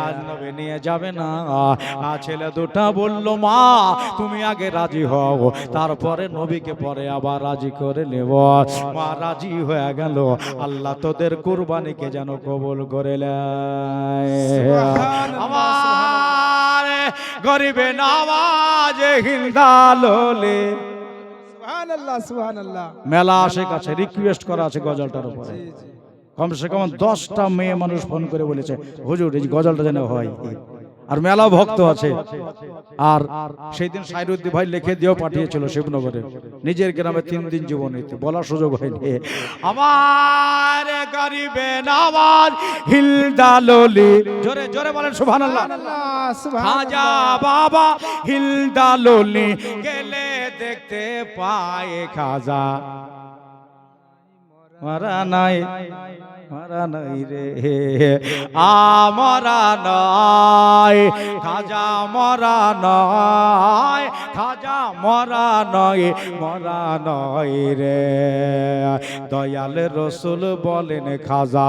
আজ নবী নিয়ে যাবে না। ছেলে দুটা বলল মা তুমি আগে রাজি হও, তারপরে নবীকে পরে আবার রাজি করে নেব। মা রাজি হয়ে গেল। আল্লাহ তোদের কুরবানিকে যেন কবুল করে আমার গরিবে নওয়াজ হিন্দালোলে। সুবহানাল্লাহ সুবহানাল্লাহ। মেলা আসে কাছে রিকোয়েস্ট করা আছে গজলটার উপরে। কমসে কম 10টা মেয়ে মানুষ ফোন করে বলেছে হুজুর এই গজলটা যেন হয়। আর মেলা ভক্ত আছে। আর সেই দিন সাইরুদ্দি ভাই লিখে দিয়েও পাঠিয়েছিল শিবনগরে, নিজের গ্রামে 3 দিন জীবনীতে বলার সুযোগ হয়নি। আমার গরিবে নওয়াজ হিলদালোলি, জোরে জোরে বলেন সুবহানাল্লাহ। খাজা বাবা হিলদালোলি গেলে দেখতে পায় খাজা, মারা নাই মারা নাই রে আমরা নাই, খাজা মরা নয়, খাজা মরা নয়, মরা নয় রে। দয়াল রসুল বলেন খাজা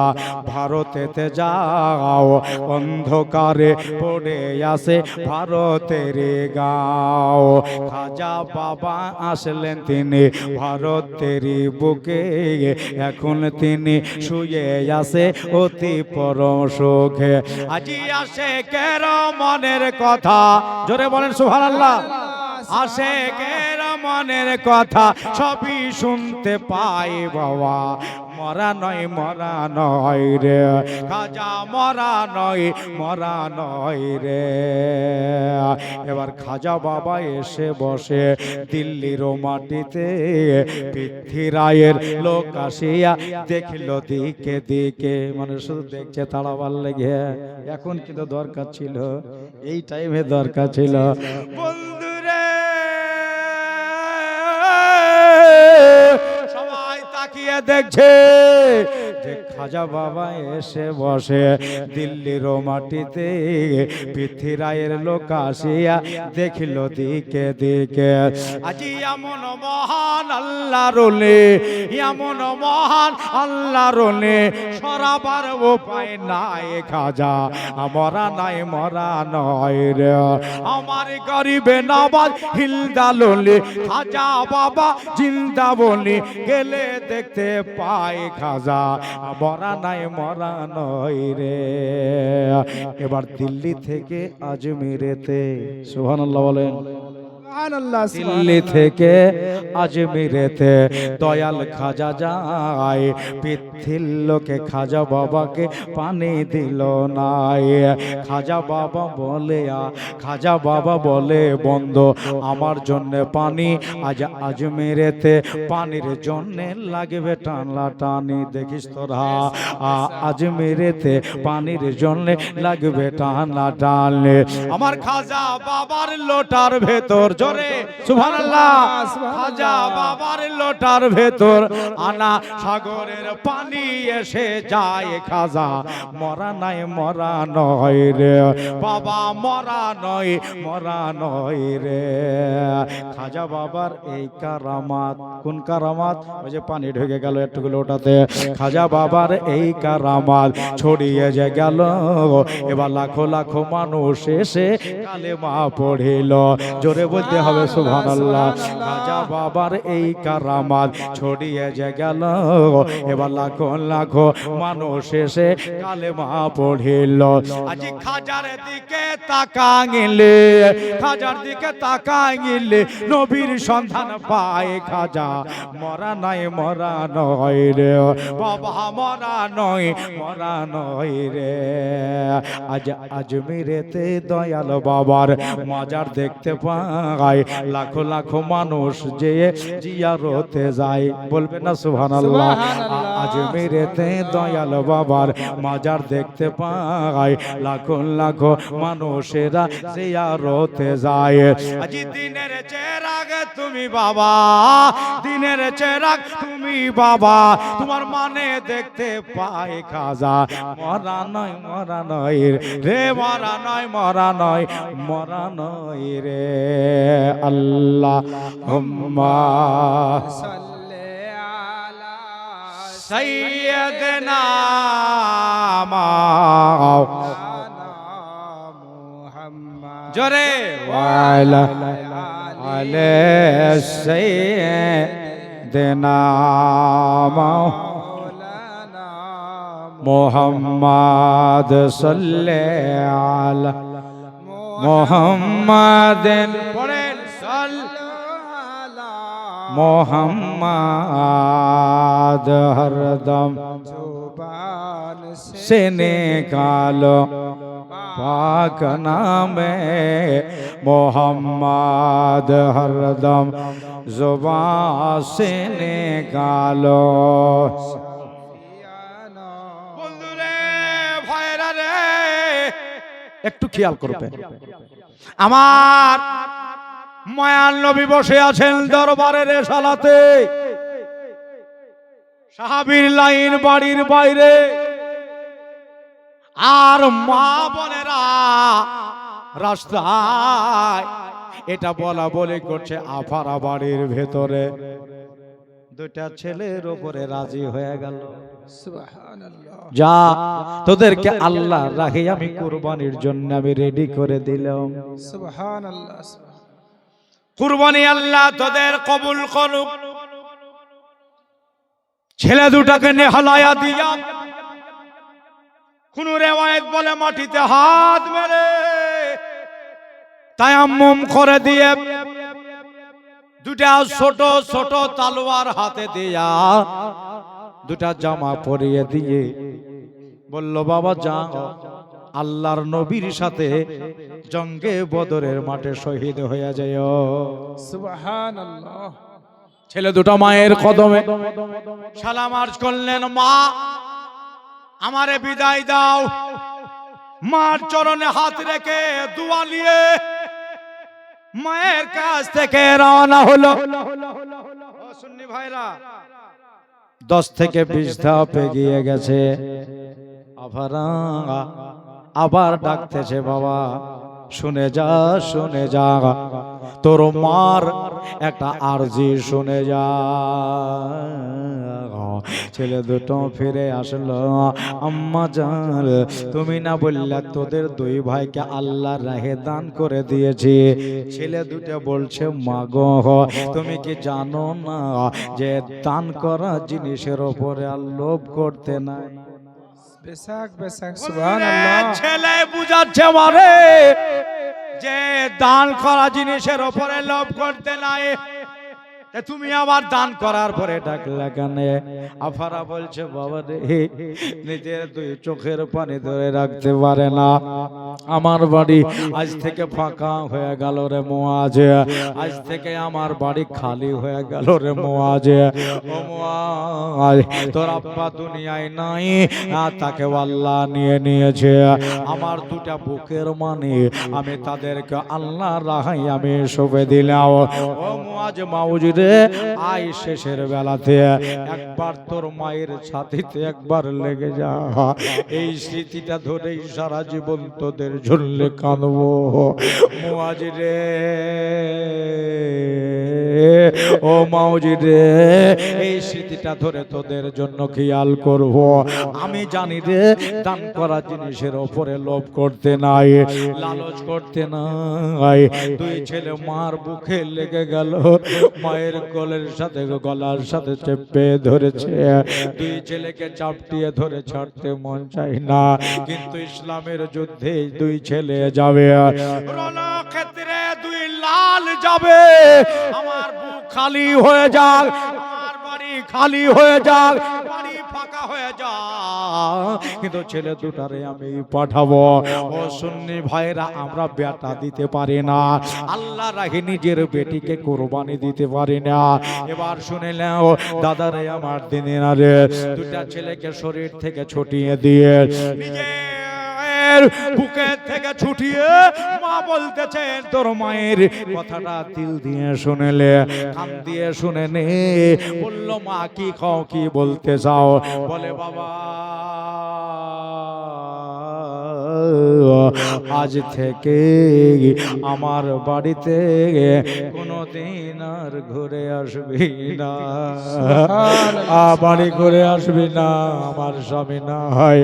ভারতেতে যাও, অন্ধকারে পড়ে আসে ভারতের গাঁও। খাজা বাবা আসলেন তিনি ভারতের বুকে, এখন তিনি শুয়ে আছে অতি পরম সুখে। আজি আসে কের মনের কথা, জোরে বলেন সুবহানাল্লাহ। আসে কের মনের কথা সবই শুনতে পাই বাবা, মরা নয় মরা নয় রে খাজা, মরা নয় মরা নয় রে। এবার খাজা বাবা এসে বসে দিল্লির মাটিতে, পৃথ্বীরায়ের লোক আসিয়া দেখল দিকে দিকে, মানে শুধু দেখছে তাড়াবার লেগে। এখন কিন্তু দরকার ছিল, এই টাইমে দরকার ছিল বন্ধুরে। সবাই তাকিয়ে দেখছে যে খাজা বাবা এসে বসে দিল্লির মাটিতে, পৃথ্বীরায়ের লোক আসিয়া দেখিল দিকে দিকে। আজি এমন মহান আল্লাহ রোলে, এমন মহান আল্লাহ রোলে সরাবার উপায় নাই খাজা, মরা নাই মরা নয় রে। আমার গরিবে নওয়াজ হিলদালোলে খাজা বাবা জিন্দা বলি গেলে দেখতে পাই খাজা, মরা নাই মরা নয় রে। এবার দিল্লি থেকে আজমিরেতে, সুবহানাল্লাহ বলেন। দিল্লি থেকে আজমিরেতে দয়াল খাজা যায়, পৃথিবীর লোকে খাজা বাবাকে পানি দিল নাই। খাজা বাবা বলে খাজা বাবা বলে বন্ধু আমার জন্য পানি, আজ আজমিরেতে পানির জন্য লাগবে টানলা টানি। দেখিস তোরা আজমিরেতে পানির জন্য লাগবে টানা টানলে। আমার খাজা বাবার লোটার ভেতর, জোরে সুবহানাল্লাহ, খাজা বাবার লোটার ভেতর আনা সাগরের পানি এসে যায় খাজা, মরা নাই মরা নয় রে বাবা, মরা নয় মরা নয় রে। খাজা বাবার এই কারামাত, কোন কারামাত? ওই যে পানি ঢুকে গেল একটু লোটাতে, খাজা বাবার এই কারামাত ছড়িয়ে যে গেল। এবার লাখো লাখো মানুষ এসে কালেমা পড়িল, জোরে বলতে হবে সুবহানাল্লাহ। খাজা বাবার এই কারামাত ছড়িয়ে যে গেল, এবার লাখো লাখো মানুষ এসে কালেমা পড়িল। আজি খাজার দিকে তাকাইলে, খাজার দিকে তাকাইলে নবীর সন্ধান পায় খাজা, মরা নাই মরা নয় রে বাবা, মরা নয় মরা নয় রে। আজ আজমিরেতে দয়াল বাবার মাজার দেখতে পাই, লাখো লাখো মানুষ যে জিয়ারতে যায়, বলবে না সুবহানাল্লাহ। আজমিরেতে দয়াল বাবার মাজার দেখতে পাই, লাখো লাখো মানুষেরা জিয়ারতে যায়। আজ দিনের চেরাগ তুমি বাবা, দিনের চেরাগ তুমি বাবা, তোমার মানে দেখতে পাই খাজা, মরা নয় মরা নয় রে, মরা নয় মরা নয় মরা নয় রে। আল্লাহুম্মা সৈয়দনা মাওলানা মুহাম্মদ জোরে ওয়ালা আলে সৈয়দনা মাওলানা মুহাম্মদ সাল্লাল্লাহু আলা মুহাম্মাদিন পড়েন মোহাম্মদ হরদম जुबान से निकालो पाक नामे मोहम्मद हरदम जुबान से निकालो বন্ধুরে ভাইরা রে একটু খেয়াল করবে আমার মায়ার নবী বসে আছেন দরবারের রেসালাতে সাহাবীর লাইন বাড়ির বাইরে আর মা বোনেরা রাস্তায় এটা বলা বলি করছে আফারা বাড়ির ভেতরে দুইটা ছেলের উপরে রাজি হয়ে গেল সুবহানাল্লাহ যা তোদেরকে আল্লাহ রাহে আমি কুরবানির জন্য আমি রেডি করে দিলাম সুবহানাল্লাহ কুরবানি আল্লাহ তোদের কবুল করুক ছেলে দুটাকে নেহালায়া দিয়া কোন রিওয়ায়াত বলে মাটিতে হাত মেরে তায়াম্মুম করে দিয়ে দুটা ছোট ছোট তলোয়ার হাতে দিয়া দুটা জামা পরিয়ে দিয়ে বলল বাবা যাও আল্লাহর নবীর সাথে জঙ্গে বদরের মাঠে শহীদ হয়ে যায় সুবহানাল্লাহ ছেলে দুটো মায়ের কদমে সালাম আরজ করলেন মা আমারে বিদায় দাও মার চরণে হাত রেখে দোয়া নিয়ে মায়ের কাছ থেকে রওনা হলো সুন্নি ভাইরা 10 থেকে 20 ধাপ এগিয়ে গেছে আবার ডাকতেছে বাবা শুনে যা তোর মার একটা আরজি শুনে যা ছেলে দুটো ফিরে আসলো আম্মা জান তুমি না বললে তোদের দুই ভাইকে আল্লাহ রাহে দান করে দিয়েছি ছেলে দুটো বলছে মা গো তুমি কি জানো না যে দান করা জিনিসের উপরে আর লোভ করতে নাই বেসাক বেসাক সুবহানাল্লাহ ছেলে বুঝাচ্ছে মারে যে দান করা জিনিসের উপরে লোভ করতে নাই তুমি আবার দান করার পরে ডাকলা কেন আফারা বলছে বাবা রে নিজের দুই চোখের পানি ধরে রাখতে পারে না আমার বাড়ি আজ থেকে ফাঁকা হয়ে গেল রে মুআজ আজ থেকে আমার বাড়ি খালি হয়ে গেল রে মুআজ ও মুআজ তোর আব্বা দুনিয়ায় নাই তাকে আল্লাহ নিয়ে নিয়েছে আমার দুটা বুকের মানে আমি তাদেরকে আল্লাহ রাহাই আমি সঁপে দিলাম ও মুআজ মাউজ আই শেষের বেলাতে একবার তোর মায়ের ছাতিতে একবার লেগে যা এই স্মৃতিটা ধরেই সারা জীবন তোদের ঝুললে কাঁদবো মুআজ রে ও মাউজি রে এই স্মৃতিটা ধরে তোদের জন্য খেয়াল করব আমি জানি রে দান করা জিনিসের উপরে লোভ করতে নাই লালচ করতে নাই দুই ছেলে মার বুকে লেগে গেল মায়ের গলার সাথে চেপে ধরেছে দুই ছেলেকে চাপটিয়ে ধরে ছাড়তে মন চাই না কিন্তু ইসলামের যুদ্ধে দুই ছেলে যাবে রণক্ষেত্রে দুই লাল যাবে আমার বুক খালি হয়ে যাক আমার বাড়ি খালি হয়ে যাক বাড়ি ফাঁকা হয়ে যাক কিন্তু ছেলে দুটারে আমি পাঠাবো ও সুন্নি ভাইরা আমরা বেটা দিতে পারি না আল্লাহ রাহে নিজের বেটিকে কুরবানি দিতে পারি না এবার শুনে নাও দাদারে আমার দিনেনারে দুটা ছেলেকে শরীর থেকে ছুটিয়ে দিয়ে নিজের বুকে থেকে ছুটিয়ে মা বলতেছেন তোর মায়ের কথাটা দিল দিয়ে শুনেলে কান দিয়ে শুনে নে বলল মা কি খাও কি বলতে চাও বলে বাবা আজ থেকে আমার বাড়িতে কোনোদিন আর ঘুরে আসবি না, বাড়ি ঘুরে আসবি না, আমার স্বামী না হয়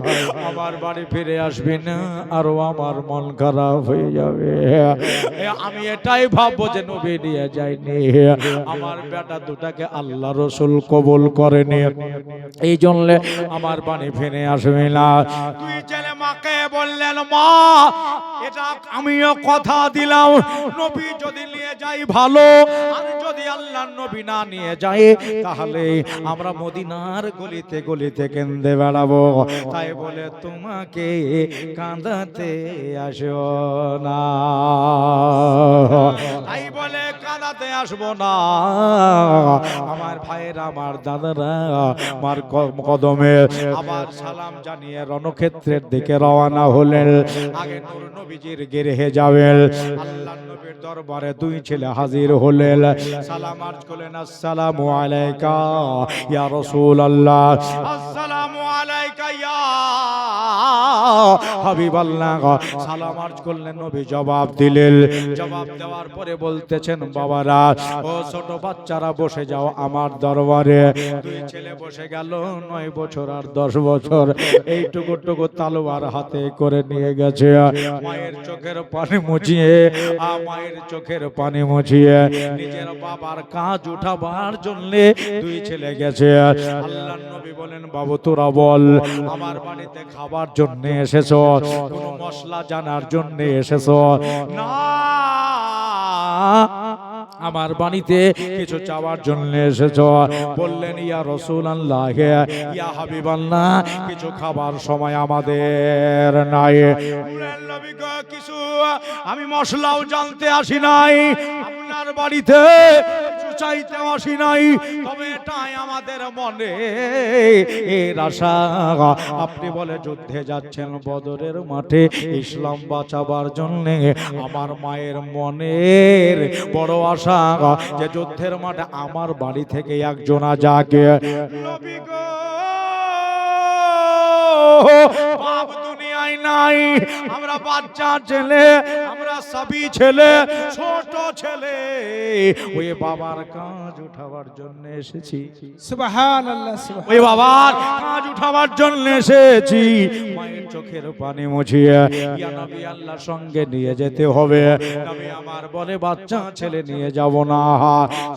আমার বাড়ি ফিরে আসবি না, আরো আমার মন খারাপ হয়ে যাবে। আমি এটাই ভাববো যে নবী নিয়ে যায়নি, আমার বেটা দুটাকে আল্লাহ রসুল কবুল করেনি, এই জন্য আমার বাড়ি ফিরে আসবে না। তুই ছেলে মাকে বললেন, মা এটা আমিও কথা দিলাম, নবী যদি নিয়ে যাই ভালো, আর যদি আল্লাহর নবী না নিয়ে যায় তাহলে আমরা মদিনার গলিতে গলিতে কেঁদে বেড়াবো। তাই বলে তোমাকে কাঁদাতে আসো না, তাই বলে কাঁদাতে আসবো না। আমার ভাইয়েরা, আমার দাদারা, আমার কদমে আবার সালাম জানিয়ে রণক্ষেত্রের দিকে রওনা হলেন। আগে নূর নবীজির গৃহে যাবেন, আল্লাহর নবীর দরবারে দুই ছেলে হাজির হলেন, সালাম আরজ করলেন, আসসালামু আলাইকা ইয়া রাসূলুল্লাহ, আসসালামু আলাইকা ইয়া হাবিবাল্লাহ। সালাম আরজ করলেন, নবী জবাব দিলেন। জবাব দেওয়ার পরে বলতেছেন, বাবারা ও ছোট বাচ্চারা বসে যাও আমার দরবারে। দুই ছেলে বসে গেল, 9 বছর আর 10 বছর, এইটুকু টুকু তালোয়ার হাতে করে নিয়ে গেছে। মায়ের চোখের পানি মুছিয়ে, মায়ের চোখের পানি মুছিয়ে নিজের বাবার কাজ উঠাবার জন্য দুই ছেলে গেছে। আল্লাহর নবী বলেন, বাবু তোরা বল, আমার বাড়িতে খাবার জন্য এসেছো, কোনো মশলা জানার জন্য এসেছো না, আমার বাড়িতে কিছু চাওয়ার জন্য এসেছো? বললেন, ইয়া রাসূলুল্লাহ, ইয়া হাবিবাল্লাহ, কিছু খাবার সময় আমাদের নাই। কিছু আমি মশলাও জানতে আসি নাই, আপনার বাড়িতে কিছু চাইতে আসি নাই, তবে এটাই আমাদের মনে এর আশা। আপনি বলে যুদ্ধে যাচ্ছেন বদরের মাঠে ইসলাম বাঁচাবার জন্য, আমার মায়ের মনের বড় আশা যে যুদ্ধের মাঠে আমার বাড়ি থেকে একজন যাকে। নবী গো, বাপ দুনিয়ায় নাই, আমরা বাচ্চা ছেলে, আমরা সবই ছেলে, ছোট ছেলে, ওই বাবার কাজ উঠাবার জন্য এসেছি। সুবহানাল্লাহ, ওই বাবার কাজ উঠাবার জন্য এসেছি। মায়ের চোখের পানি মুছিয়ে ইয়া নবী আল্লাহর সঙ্গে নিয়ে যেতে হবে। নবী আমার বলে, বাচ্চা ছেলে নিয়ে যাব না।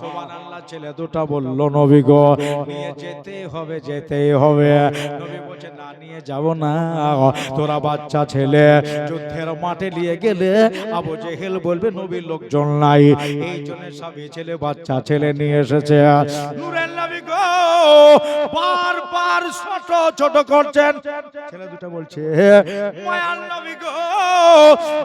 সুবহানাল্লাহ, ছেলে দুটো বলল, নবী গো নিয়ে যেতে হবে, যেতেই হবে। নবী বলছে, না নিয়ে যাব না, তোরা বাচ্চা ছেলে, যুদ্ধের মাঠে নিয়ে গেলে আবু জেহেল বলবে নবীর লোকজন নাই, এই জন্য সবই ছেলে বাচ্চা ছেলে নিয়ে এসেছে। নূরের নবী গো বারবার ছোট ছোট করছেন, ছেলে দুটো বলছে, মায়ার নবী গো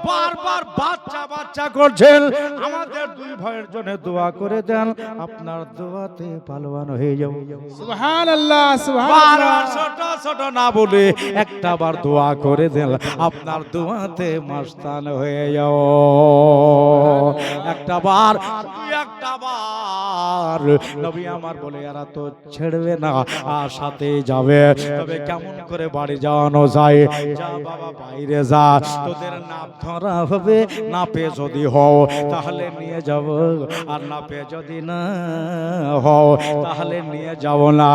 বারবার বাচ্চা বাচ্চা করছেন, আমাদের দুই ভাইয়ের জন্য দোয়া করে দেন, আপনার দোয়াতে পালোয়ান হয়ে যাব। সুবহানাল্লাহ, সুবহানাল্লাহ, ছোট ছোট না বলে একটা বার দোয়া করে দেন, আপনার দোয়াতে মাস্তান হয়ে যাও। একটা বার নবী আমার বলে, এরা তো ছেড়বে না, আর সাথে যাবে, তবে কেমন করে বাড়ি যাওয়ানো যায়? যা বাবা বাইরে যা, তোদের নাম ধরা হবে, না পেয়ে যদি হও তাহলে নিয়ে যাব, আর না পেয়ে যদি না হও তাহলে নিয়ে যাব না।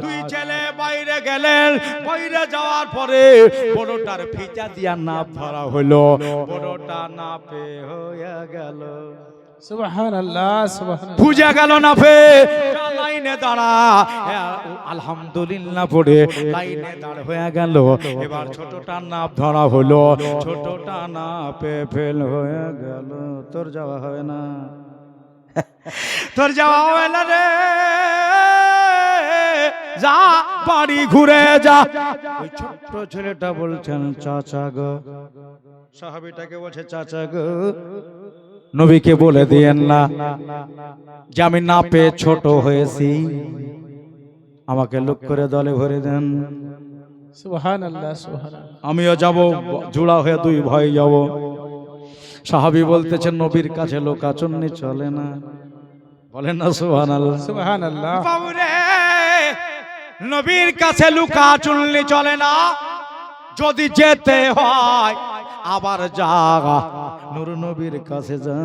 দুই ছেলে বাইরে গেলেন, বাইরে যাওয়ার পরে বড়টার ফিতা দিয়া নাপ ধরা হলো, বড়টা না পেয়ে হয়ে গেল। সুবহানাল্লাহ, সুবহানাল্লাহ, বুঝা গেল না ফে লাইনে দাঁড়া, আলহামদুলিল্লাহ পড়ে লাইনে দাঁড় হয়ে গেল। এবার ছোটটা নাপ ধরা হলো, ছোটটা না পেয়ে ফেল হয়ে গেল। তোর যাওয়া হবে না, তোর যাওয়া হবে না রে, যা বাড়ি ঘুরে যা। ওই ছোট্ট ছেলেটা বলছেন, চাচা গো, সাহাবীটাকে বলছে, চাচা গো নবীকে বলে দিয়েন না যে আমি না পেয়ে ছোট হয়েছি, আমাকে লোক করে দলে ভরে দেন। সুবহানাল্লাহ, সুবহানাল্লাহ, আমিও যাব, জোড়া হয়ে দুই ভাই যাব। সাহাবী বলতেছেন, নবীর কাছে লোকাচন্নি চলে না, বলেন না সুবহানাল্লাহ, সুবহানাল্লাহ। বাবুরে নবীর কাছে লুকাচুন্নি চলে না, যদি যেতে হয় আবার যা নূর নবীর কাছে যা,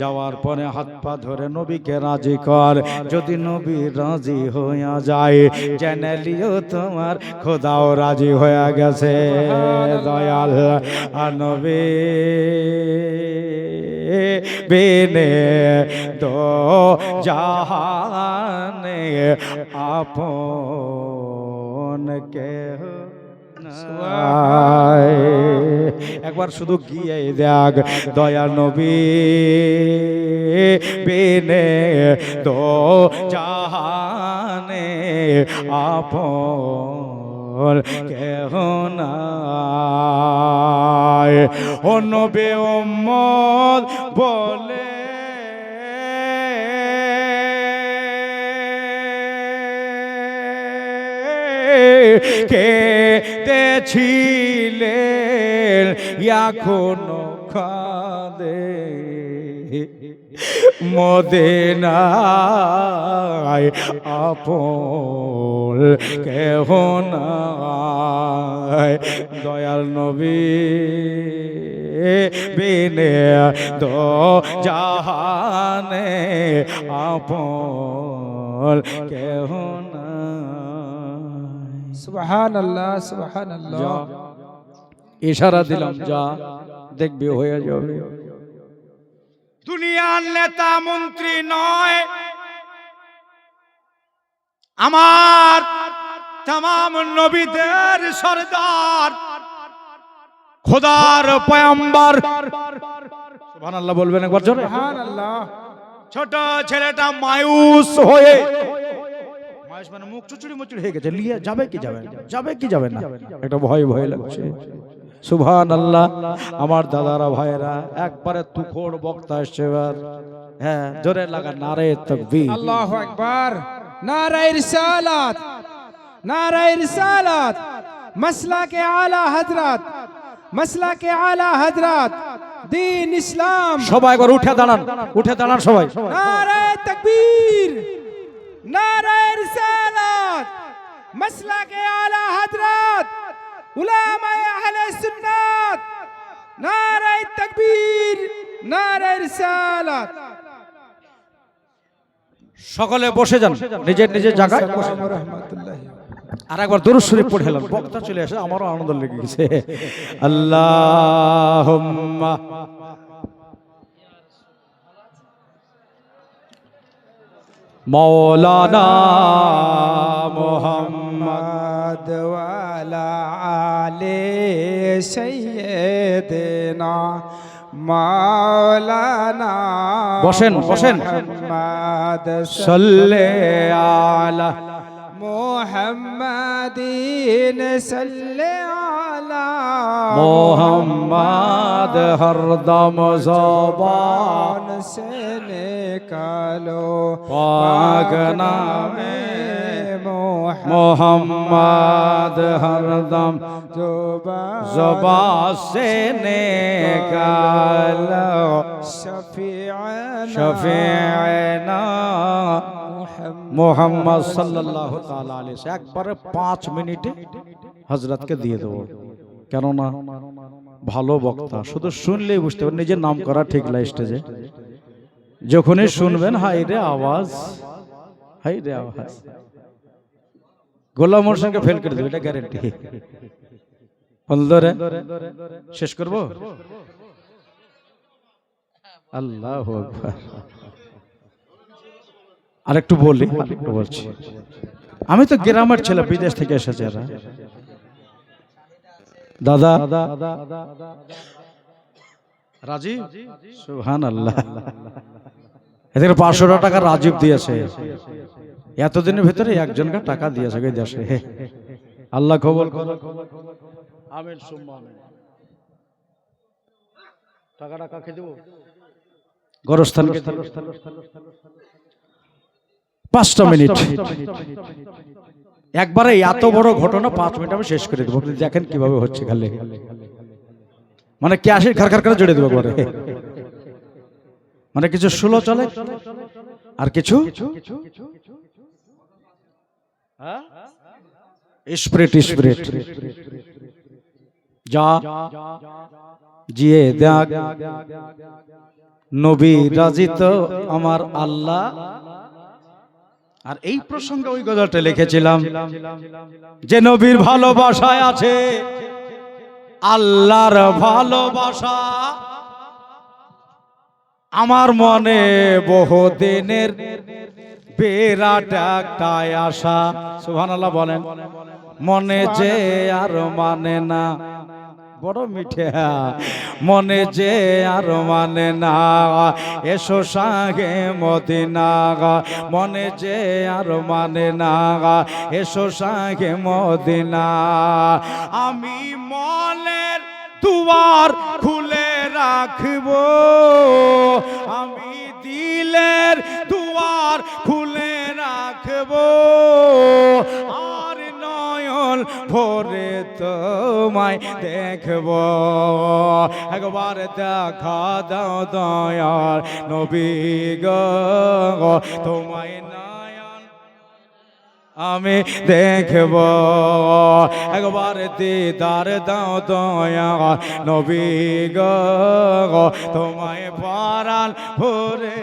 যাওয়ার পরে হাত পা ধরে নবীকে রাজি কর। যদি নবী রাজি হইয়া যায় জেনে লিও তোমার খোদাও রাজি হয়ে গেছে। দয়াল আর নবী বিনে তো জাহানে আপন কেহ নাই। একবার শুধু গিয়ে দেখ দয়াল নবী বিনে তো জাহানে আপন কেহ নাই। ও নবী উম্মত বলে কেঁদেছিলেন এখনো কাঁদে মদিনায় আপন কেহ নাই। দয়াল নবী বিনে তো জাহানে আপন কেহ নাই। সুবহানাল্লাহ সুবহানাল্লাহ। ইশারা দিলাম যা দেখবি হয়ে যাবে। দুনিয়ার নেতা মন্ত্রী নয়, আমার तमाम নবীদের সরদার খোদার পয়গম্বর। সুবহানাল্লাহ বলবেন একবার জোরে। সুবহানাল্লাহ। ছোট ছেলেটা মায়ুস হয়ে, মায়ুস মানে মুখ চুচুড়ি মুচুড়ি হয়ে গেছে, লিয়ে যাবে কি যাবে না, যাবে কি যাবে না, এটা ভয় ভয় লাগছে। সুবহানাল্লাহ। আমার দাদারা ভাইরা একবারে তুখোড় বক্তা আসছে এবার। হ্যাঁ জোরে লাগা নারে তাকবীর। আল্লাহু আকবার। নারায়ে রিসালাত, নারায়ে রিসালাত, মাসলাকে আলা হযরত, মাসলাকে আলা হযরত, দ্বীন ইসলাম। সবাই একবার উঠে দাঁড়ান, উঠে দাঁড়ান সবাই। নারায়ে তাকবীর, নারায়ে রিসালাত, মাসলাকে আলা হযরত, উলামায়ে আহলে সুন্নাত। নারায়ে তাকবীর, নারায়ে রিসালাত। সকলে বসে যান নিজের নিজের জায়গায়। আর একবার দুরূদ শরীফ পড়ে এলাম, বক্তা চলে আসে, আমারও আনন্দ লেগে গেছে। আল্লাহুম্মা মাওলানা মুহাম্মদ ওয়ালা আলে সাইয়্যিদিনা মাওলানা। বসেন বসেন। মুহাম্মদ সাল্লি আলা মুহাম্মাদিন সাল্লি আলা মুহাম্মদ হরদম জবান से निकालो पाक नामे मोहम्मद हरदम ज़ुबान से निकालो शफीअना मोहम्मद सल्लल्लाहु ताला अलैहि वसल्लम। একবারে 5 মিনিটে হযরতকে দিয়ে দেব, কেননা ভালো বক্তা শুধু শুনলেই বুঝতে পারবেন। নিজের নাম করা ঠিক না স্টেজে, যখনই শুনবেন হাই রে আওয়াজ, হাই রে আওয়াজ। গোলাম হোসেনকে ফেল করে দেবে, এটা গ্যারান্টি। বন্ধুরা শেষ করব। আল্লাহু আকবার। আরেকটু বলি, আরেকটু বলছি। আমি তো গ্রামের ছেলে, বিদেশ থেকে এসেছে এরা। দাদা রাজীব, সুবহানাল্লাহ। এদের 500 টাকা রাজীব দিয়েছে, এতদিনের ভিতরে একজনকে টাকা দিয়েছে এই দেশে। আল্লাহ কবুল করুন, আমিন সুম্মা আমিন। টাকাটা কাকে দেব? গোরস্থানকে। 5টা মিনিট একবারে, এত বড় ঘটনা 5 মিনিট আমি শেষ করে দেবো। দেখেন কিভাবে হচ্ছে, খালি মানে কে আসে খার খার করে জড়ে দেবো পরে। মানে কিছু স্লো চলে আর কিছু স্পিরিট স্পিরিট। যা জিয়ে দেখ নবী রাজি তো আমার আল্লাহ। আর এই প্রসঙ্গে ওই গজলটা লিখেছিলাম যে নবীর ভালোবাসায় আছে আল্লাহর ভালোবাসা, আমার মনে বহুদিনের বিরাট একটা আশা। সুবহানাল্লাহ বলেন। মনে যে আর মানে না, বড় মিঠে মনে যে আর মানে না, এসো সাগে মদিনা, মনে যে আর মানে না, এসো সাগে মদিনা। আমি মনের দুয়ার খুলে রাখবো, আমি দিলের দুয়ার খুলে রাখবো, আর নয়ন ভরে তোমায় দেখবো। একবার দেখা দাও দয়ার নবী গো, তোমায় নয়ন আমি দেখব। একবার দিদার দাও দয়ার নবী গো, তোমায় পরাণ ভরে।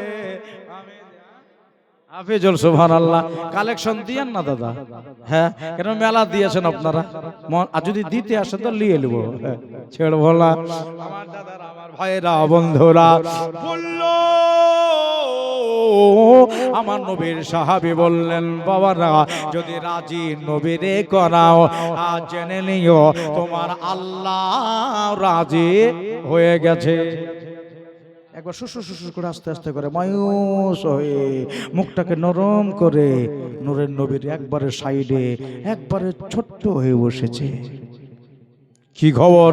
হাফিজুল সুবহানাল্লাহ কালেকশন দিয়েন না দাদা। হ্যাঁ, কেন মেলা দিয়েছেন আপনারা, আর যদি দিতে আসেন তো নিয়ে নেবো, ছেড়বো না। আমার দাদারা, আমার ভাইরা, বন্ধুরা বললো, আমার নবীর সাহাবী বললেন, বাবারা যদি রাজি নবীরে করাও, আজ জেনে নিও তোমার আল্লাহ রাজি হয়ে গেছে। একবার শ্বশুর শ্বশুর করে আস্তে আস্তে করে মায়ুস হয়ে মুখটাকে নরম করে নূরের নবীর একবারে সাইডে একবারে ছোট্ট হয়ে বসেছে। কি খবর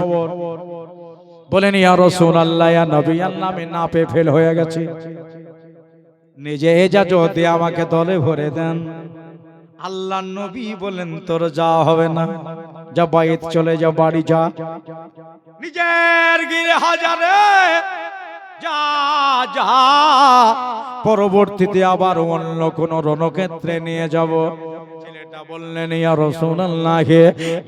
বলেন, ইয়া রাসূলুল্লাহ, ইয়া নবী আল্লাহ, আমি না পেয়ে ফেল হয়ে গেছি, নিজে এজাজত দিয়ে আমাকে দলে ভরে দেন। আল্লাহ নবী বলেন, তোর যা হবে না, যা বাইত চলে যা, বাড়ি যা, নিজের গিরে হাজারে যা যা, পরবর্তীতে আবার অন্য কোন রণক্ষেত্রে নিয়ে যাব। ছেলেটা বললেন, ইয়া রাসূলুল্লাহ,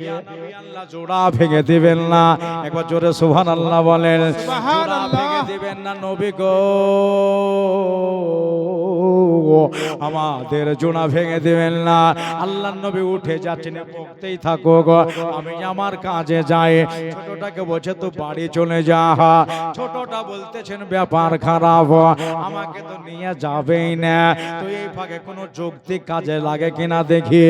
ইয়া নবী আল্লাহ, জোড়া ভেঙে দিবেন না। একবার জোরে সুবহানাল্লাহ বলেন। জোড়া ভেঙে দিবেন না নবী গো, আমাদের জোড়া ভেঙে দিবেন না। আল্লাহর নবী উঠে যাচ্ছেন, বকতেই থাকো গো, আমি আমার কাজে যাই। ছোটটাকে বলছে তো বাড়ি চলে যা। ছোটটা বলতেছেন ব্যাপার খারাপ, আমাকে তো নিয়ে যাবেই না, তো এই ফাঁকে কোনো যৌক্তিক কাজে লাগে কিনা দেখি।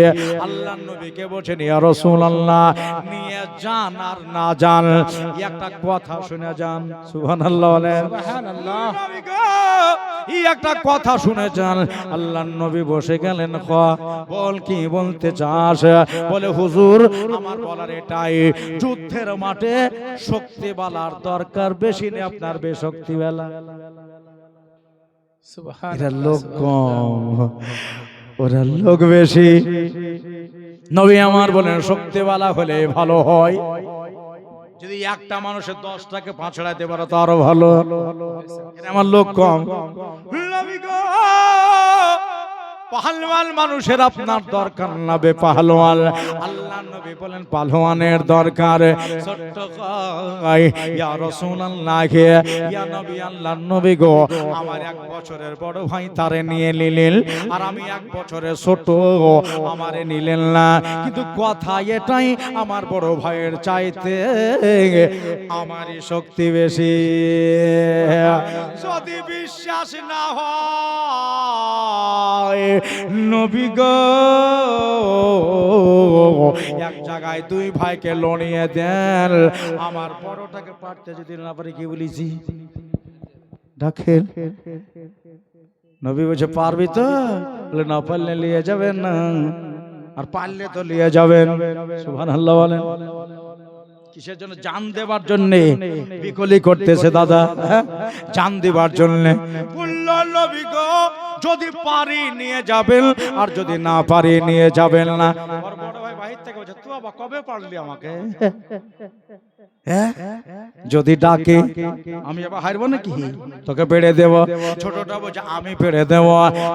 আল্লাহর নবীকে বলছেন, ইয়া রাসূলুল্লাহ, নিয়ে যান আর না যান একটা কথা শুনে যান। সুবহানাল্লাহ বলেন। সুবহানাল্লাহ। এই একটা কথা শুনে যান। আল্লাহর নবী বসে গেলেন, বল কি বলতে চাস? বলে, হুজুর আমার বলার এটাই, যুদ্ধের মাঠে শক্তিওয়ালার দরকার বেশি নেই, আপনার বেশক্তিওয়ালা। এরা লোক কম, ওরা লোক বেশি। নবী আমার বলেন, শক্তিওয়ালা হলে ভালো হয়, যদি একটা মানুষের 10টাকে পাঁচড়াইতে পারো তো আরো ভালো। আমার লোক কম। পাহলওয়ান মানুষের আপনার দরকার না, বে পাহলওয়ান। আল্লাহ নবী বলেন, পাহলওয়ানের দরকার। ছোট্ট কয়, ইয়া রাসূলুল্লাহ, ইয়া নবী, আল্লাহর নবী গো, আমার 1 বছরের বড় ভাই তারে নিয়ে নিলেন, আর আমি 1 বছরের ছোট, আমারে নিলেন না। কিন্তু কথা এটাই, আমার বড় ভাইয়ের চাইতে আমারই শক্তি বেশি। যদি বিশ্বাস না হয় নবী গো, এক জায়গায় 2 ভাইকে লড়িয়ে দেন, আমার বড়টাকে পারতে যদি না পারি, কি বলেছি ডাকেন। নবী বলছে, পারবি তো? বলে, না পারলে নিয়ে যাবেন না, আর পারলে তো নিয়ে যাবেন। সুবহানাল্লাহ বলেন। কিসের জন্য? জান দেবার জন্য বিকলি করতেছে দাদা, জান দেবার জন্য। নবী গো, যদি পারি নিয়ে যাবেন, আর যদি না পারি নিয়ে যাবেন না। বড় ভাই বাহির থেকে বলছে, তুই বাবা কবে পারলি আমাকে? হ্যাঁ যদি ডাকে আমি আবার হারবো নাকি, তোকে পেড়ে দেব। ছোটটা বলছে আমি পেড়ে দেব।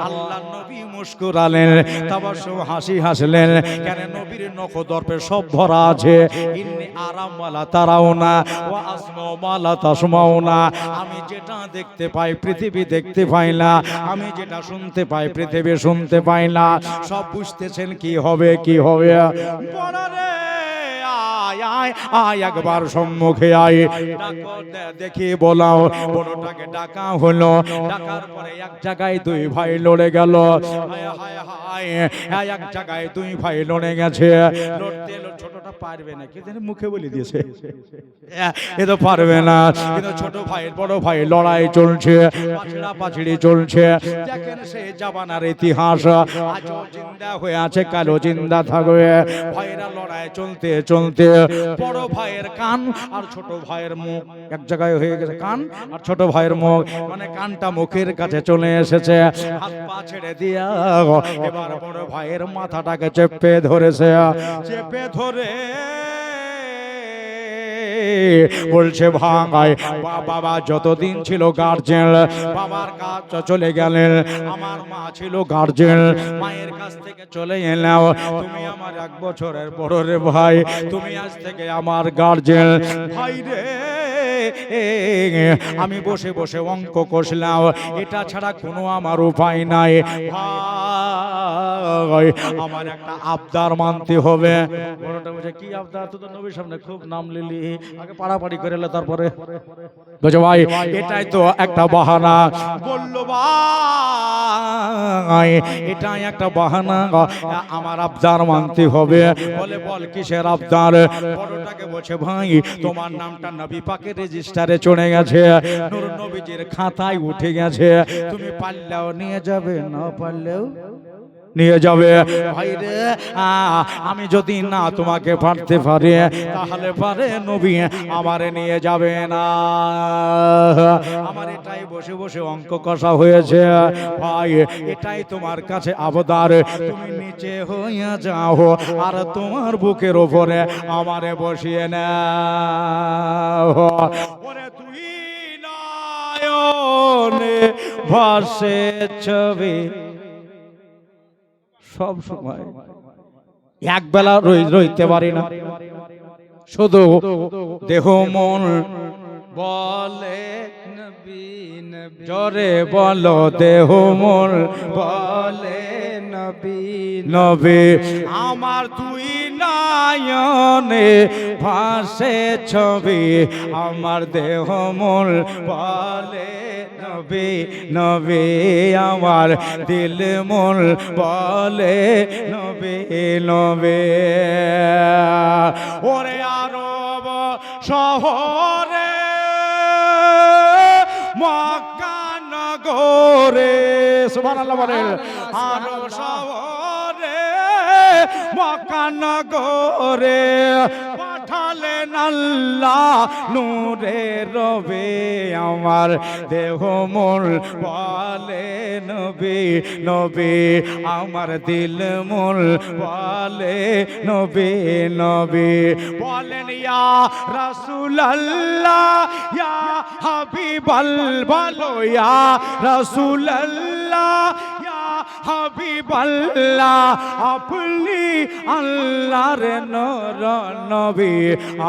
আল্লাহ নবী মুস্কুরালেন, তারপর সব হাসি হাসলেন। কেন নবীর নখদর্পে সব ভরা আছে। ইন্নি আরাম ওয়ালা তারাও না, ওয়া আসমাউ ওয়ালা তাসমাউ না। আমি যেটা দেখতে পাই পৃথিবী দেখতে পাই না, আমি যেটা শুনতে পাই পৃথিবী শুনতে পাই না। সব বুঝতেছেন কি হবে কি হবে। বড় রে আয় আয় আয় একবার সম্মুখে আয়, ডাকো দেখি বলাও। বড়টাকে ডাকা হলো, ডাকার পরে এক জায়গায় দুই ভাই লড়ে গেল। হায় হায় হায়, এক জায়গায় দুই ভাই লড়ে গেছে। লড়তে ছোটটা পারবে না, কি জানি মুখে বলে দিয়েছে এ তো পারবে না। কিন্তু ছোট ভাই বড় ভাই লড়াই চলছে, পাছড়া পাছড়ি চলছে। দেখেন সে জামানার ইতিহাস আজও জিন্দা হয়ে আছে, কালো জিন্দা থাকবে। ভাইরা লড়াই চলতে চলতে বড় ভাইয়ের কান আর ছোট ভাইয়ের মুখ এক জায়গায় হয়ে গেছে। কান আর ছোট ভাইয়ের মুখ, মানে কানটা মুখের কাছে চলে এসেছে। হাত পা ছেড়ে দিয়া এবার বড় ভাইয়ের মাথাটাকে চেপে ধরেছে। চেপে ধরে বলছে ভাঙায় বাবা যতদিন ছিল গার্জেন, বাবার কাছ চলে গেলেন। আমার মা ছিল গার্জেন, মায়ের কাছ থেকে চলে এলাম। তুমি আমার 1 বছরের বড় রে ভাই, তুমি আজ থেকে আমার গার্জেন। ভাই রে আমি বসে বসে অঙ্ক কষলাম, এটা ছাড়া কোনো আমার উপায় নাই। ভাই আমার একটা আবদার মানতে হবে। বড়টা বলছে কি আবদার? তুই তো নবীর সামনে খুব নাম লিলি, আগে পাড়াপাড়ি করে এলো তারপরে বলছে ভাই এটাই তো একটা বাহানা। বললো ভাই এটাই একটা বাহানা, আমার আবদার মানতে হবে। বলে বল কিসের আবদার? বড়টাকে বলছে ভাই তোমার নামটা নবী পাকের রেজিস্টারে চলে গেছে, নূর নবীজির খাতায় উঠে গেছে। তুমি পারলেও নিয়ে যাবে, না পারলেও নিয়ে যাবে। ভাই রে আমি যদি না তোমাকে পারতে পারি তাহলে পারে নবী আমারে নিয়ে যাবে না। আমার এটাই বসে বসে অঙ্ক কষা হয়েছে। ভাই এটাই তোমার কাছে আবদার, তুমি নিচে হইয়া যাও আর তোমার বুকের উপরে আমারে বসিয়ে নাও। ওরে তুই নয়নে ভাসে ছবি সব সময় এক বেলা রইতে পারি না, শুধু দেহ মন বলে নবী নবী জোরে বলো দেহ মন বলে নবী নবী। আমার দুই নয়নে ভাসে ছবি, আমার দেহ মন বলে নবী নবী, আমার দিল মন বলে নবী নবী। ওরে আরব শহরে মক্কা নগরে, সুবহানাল্লাহ বলেন, আরব শহরে মক্কা নগরে পাঠালেন আল্লাহ নূরে রবে, আমার দেহ মন বলে নবী নবী, আমার দিল মন বলে নবী নবী। বলেন ইয়া রাসূলুল্লাহ ইয়া হাবিবাল্লাহ, বলো ইয়া রাসূলুল্লাহ ইয়া হাবিবাল্লাহ, আপনি আল্লাহর নূর নবী,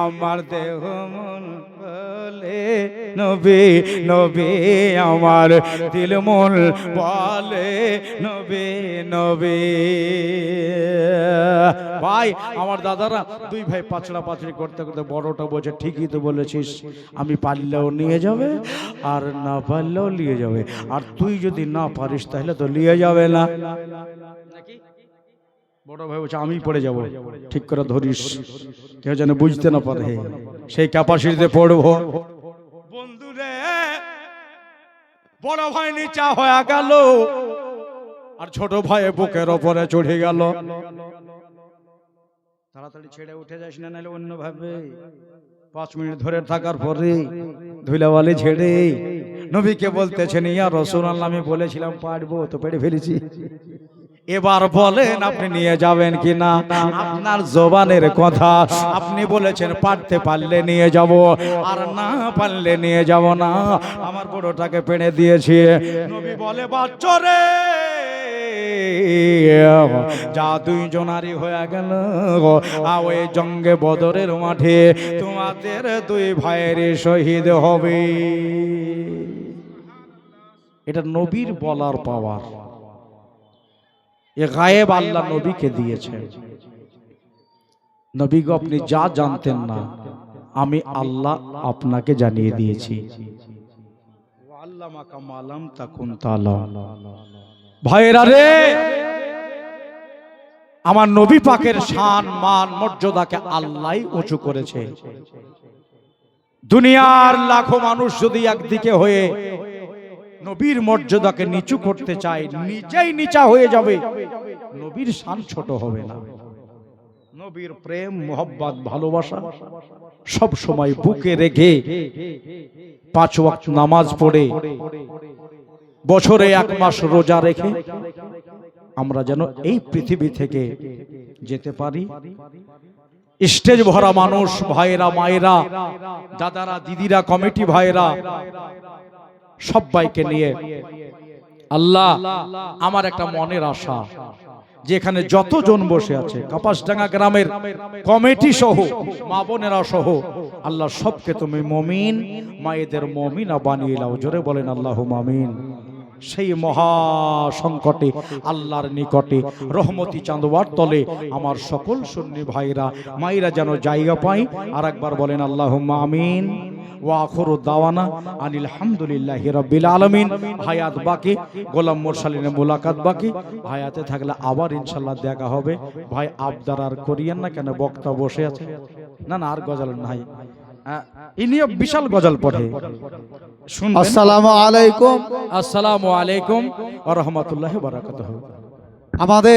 আমার দেহ মন বলে নবী নবী, আমার দিল মন বলে নবী নবী। ভাই আমার দাদারা দুই ভাই পাছড়া পাছড়ি করতে করতে বড়টা বলছে ঠিকই তো বলেছিস, আমি পারলেও নিয়ে যাবে আর না পারলেও নিয়ে যাবে, আর তুই যদি না পারিস তাহলে তো নিয়ে যাবে না। বড় ভাই বলছে আমি পড়ে যাব, ঠিক করে ধরিস, কেউ যেন বুঝতে না পারে, সেই ক্যাপাসিটিতে পড়বো। বন্ধুরে বড় ভাই নিচা হয়ে গেল আর ছোট ভাই বুকের ওপরে চড়ে গেল। তাড়াতাড়ি ছেড়ে উঠে যাস না, নাহলে অন্য ভাবে 5 মিনিট ধরে থাকার পরে ধুলাবালি ছেড়ে নবীকে বলতেছেন ইয়া রাসূলুল্লাহ, আমি বলেছিলাম পারবো তো পেরে ফেলেছি, এবার বলেন আপনি নিয়ে যাবেন কি না? আপনার জবানের কথা, আপনি বলেছেন পারতে পারলে নিয়ে যাব, আর না পারলে নিয়ে যাব না। আমার বড়টাকে পেড়ে দিয়েছি। নবী বলে বাচ্চারে যা দুইজনারই হয়ে গেল, ওই জঙ্গে বদরের মাঠে তোমাদের দুই ভাইয়ের শহীদ হবে। এটা নবীর বলার পাওয়ার। এ গায়েব আল্লাহ নবীকে দিয়েছেন। নবী গো আপনি যা জানতেন না, আমি আল্লাহ আপনাকে জানিয়ে দিয়েছি। ভাইরা রে, আমার নবী পাকের শান মান মর্যাদাকে আল্লাহই উঁচু করেছে। দুনিয়ার লাখো মানুষ যদি একদিকে হয়ে নবীর মর্যাদাকে নিচু করতে চায়, নিজেই নিচা হয়ে যাবে, নবীর শান ছোট হবে না। নবীর প্রেম মোহব্বত ভালোবাসা সব সময় বুকে রেখে 5 ওয়াক্ত নামাজ পড়ে বছরে 1 মাস রোজা রেখে আমরা যেন এই পৃথিবী থেকে যেতে পারি। স্টেজ ভরা মানুষ, ভাইরা মায়েরা, দাদারা দিদিরা, কমিটি ভাইরা, সবাইকে নিয়ে আল্লাহ আমার একটা মনের আশা, যেখানে যতজন বসে আছে কাপাসডাঙ্গা গ্রামের কমিটি সহ মা বোনেরা সহ, আল্লাহ সবকে তুমি মুমিন মায়েদের মুমিনা বানিয়ে নাও। জোরে বলেন আল্লাহুম্মা আমিন। সেই মহা সংকটে আল্লাহর নিকটে রহমতি চাঁদওয়ার তলে আমার সকল সুন্নি ভাইরা মায়েরা যেন জায়গা পায়। আর একবার বলেন আল্লাহুম্মা আমিন। ওয়া আখিরু দাওয়ানা আনিল হামদুলিল্লাহি রাব্বিল আলামিন। হায়াত বাকি, গোলাম মুরসালিনের মুলাকাত বাকি। হায়াতে থাকলে আবার ইনশাআল্লাহ দেখা হবে। ভাই আবদার আর করিয়েন না, কেন বক্তা বসে আছে। না না, আর গজল নাই, ইনিও বিশাল গজল পড়ে। আসসালামু আলাইকুম। আসসালামু আলাইকুম ওয়া রাহমাতুল্লাহি ওয়া বারাকাতুহু। আমাদের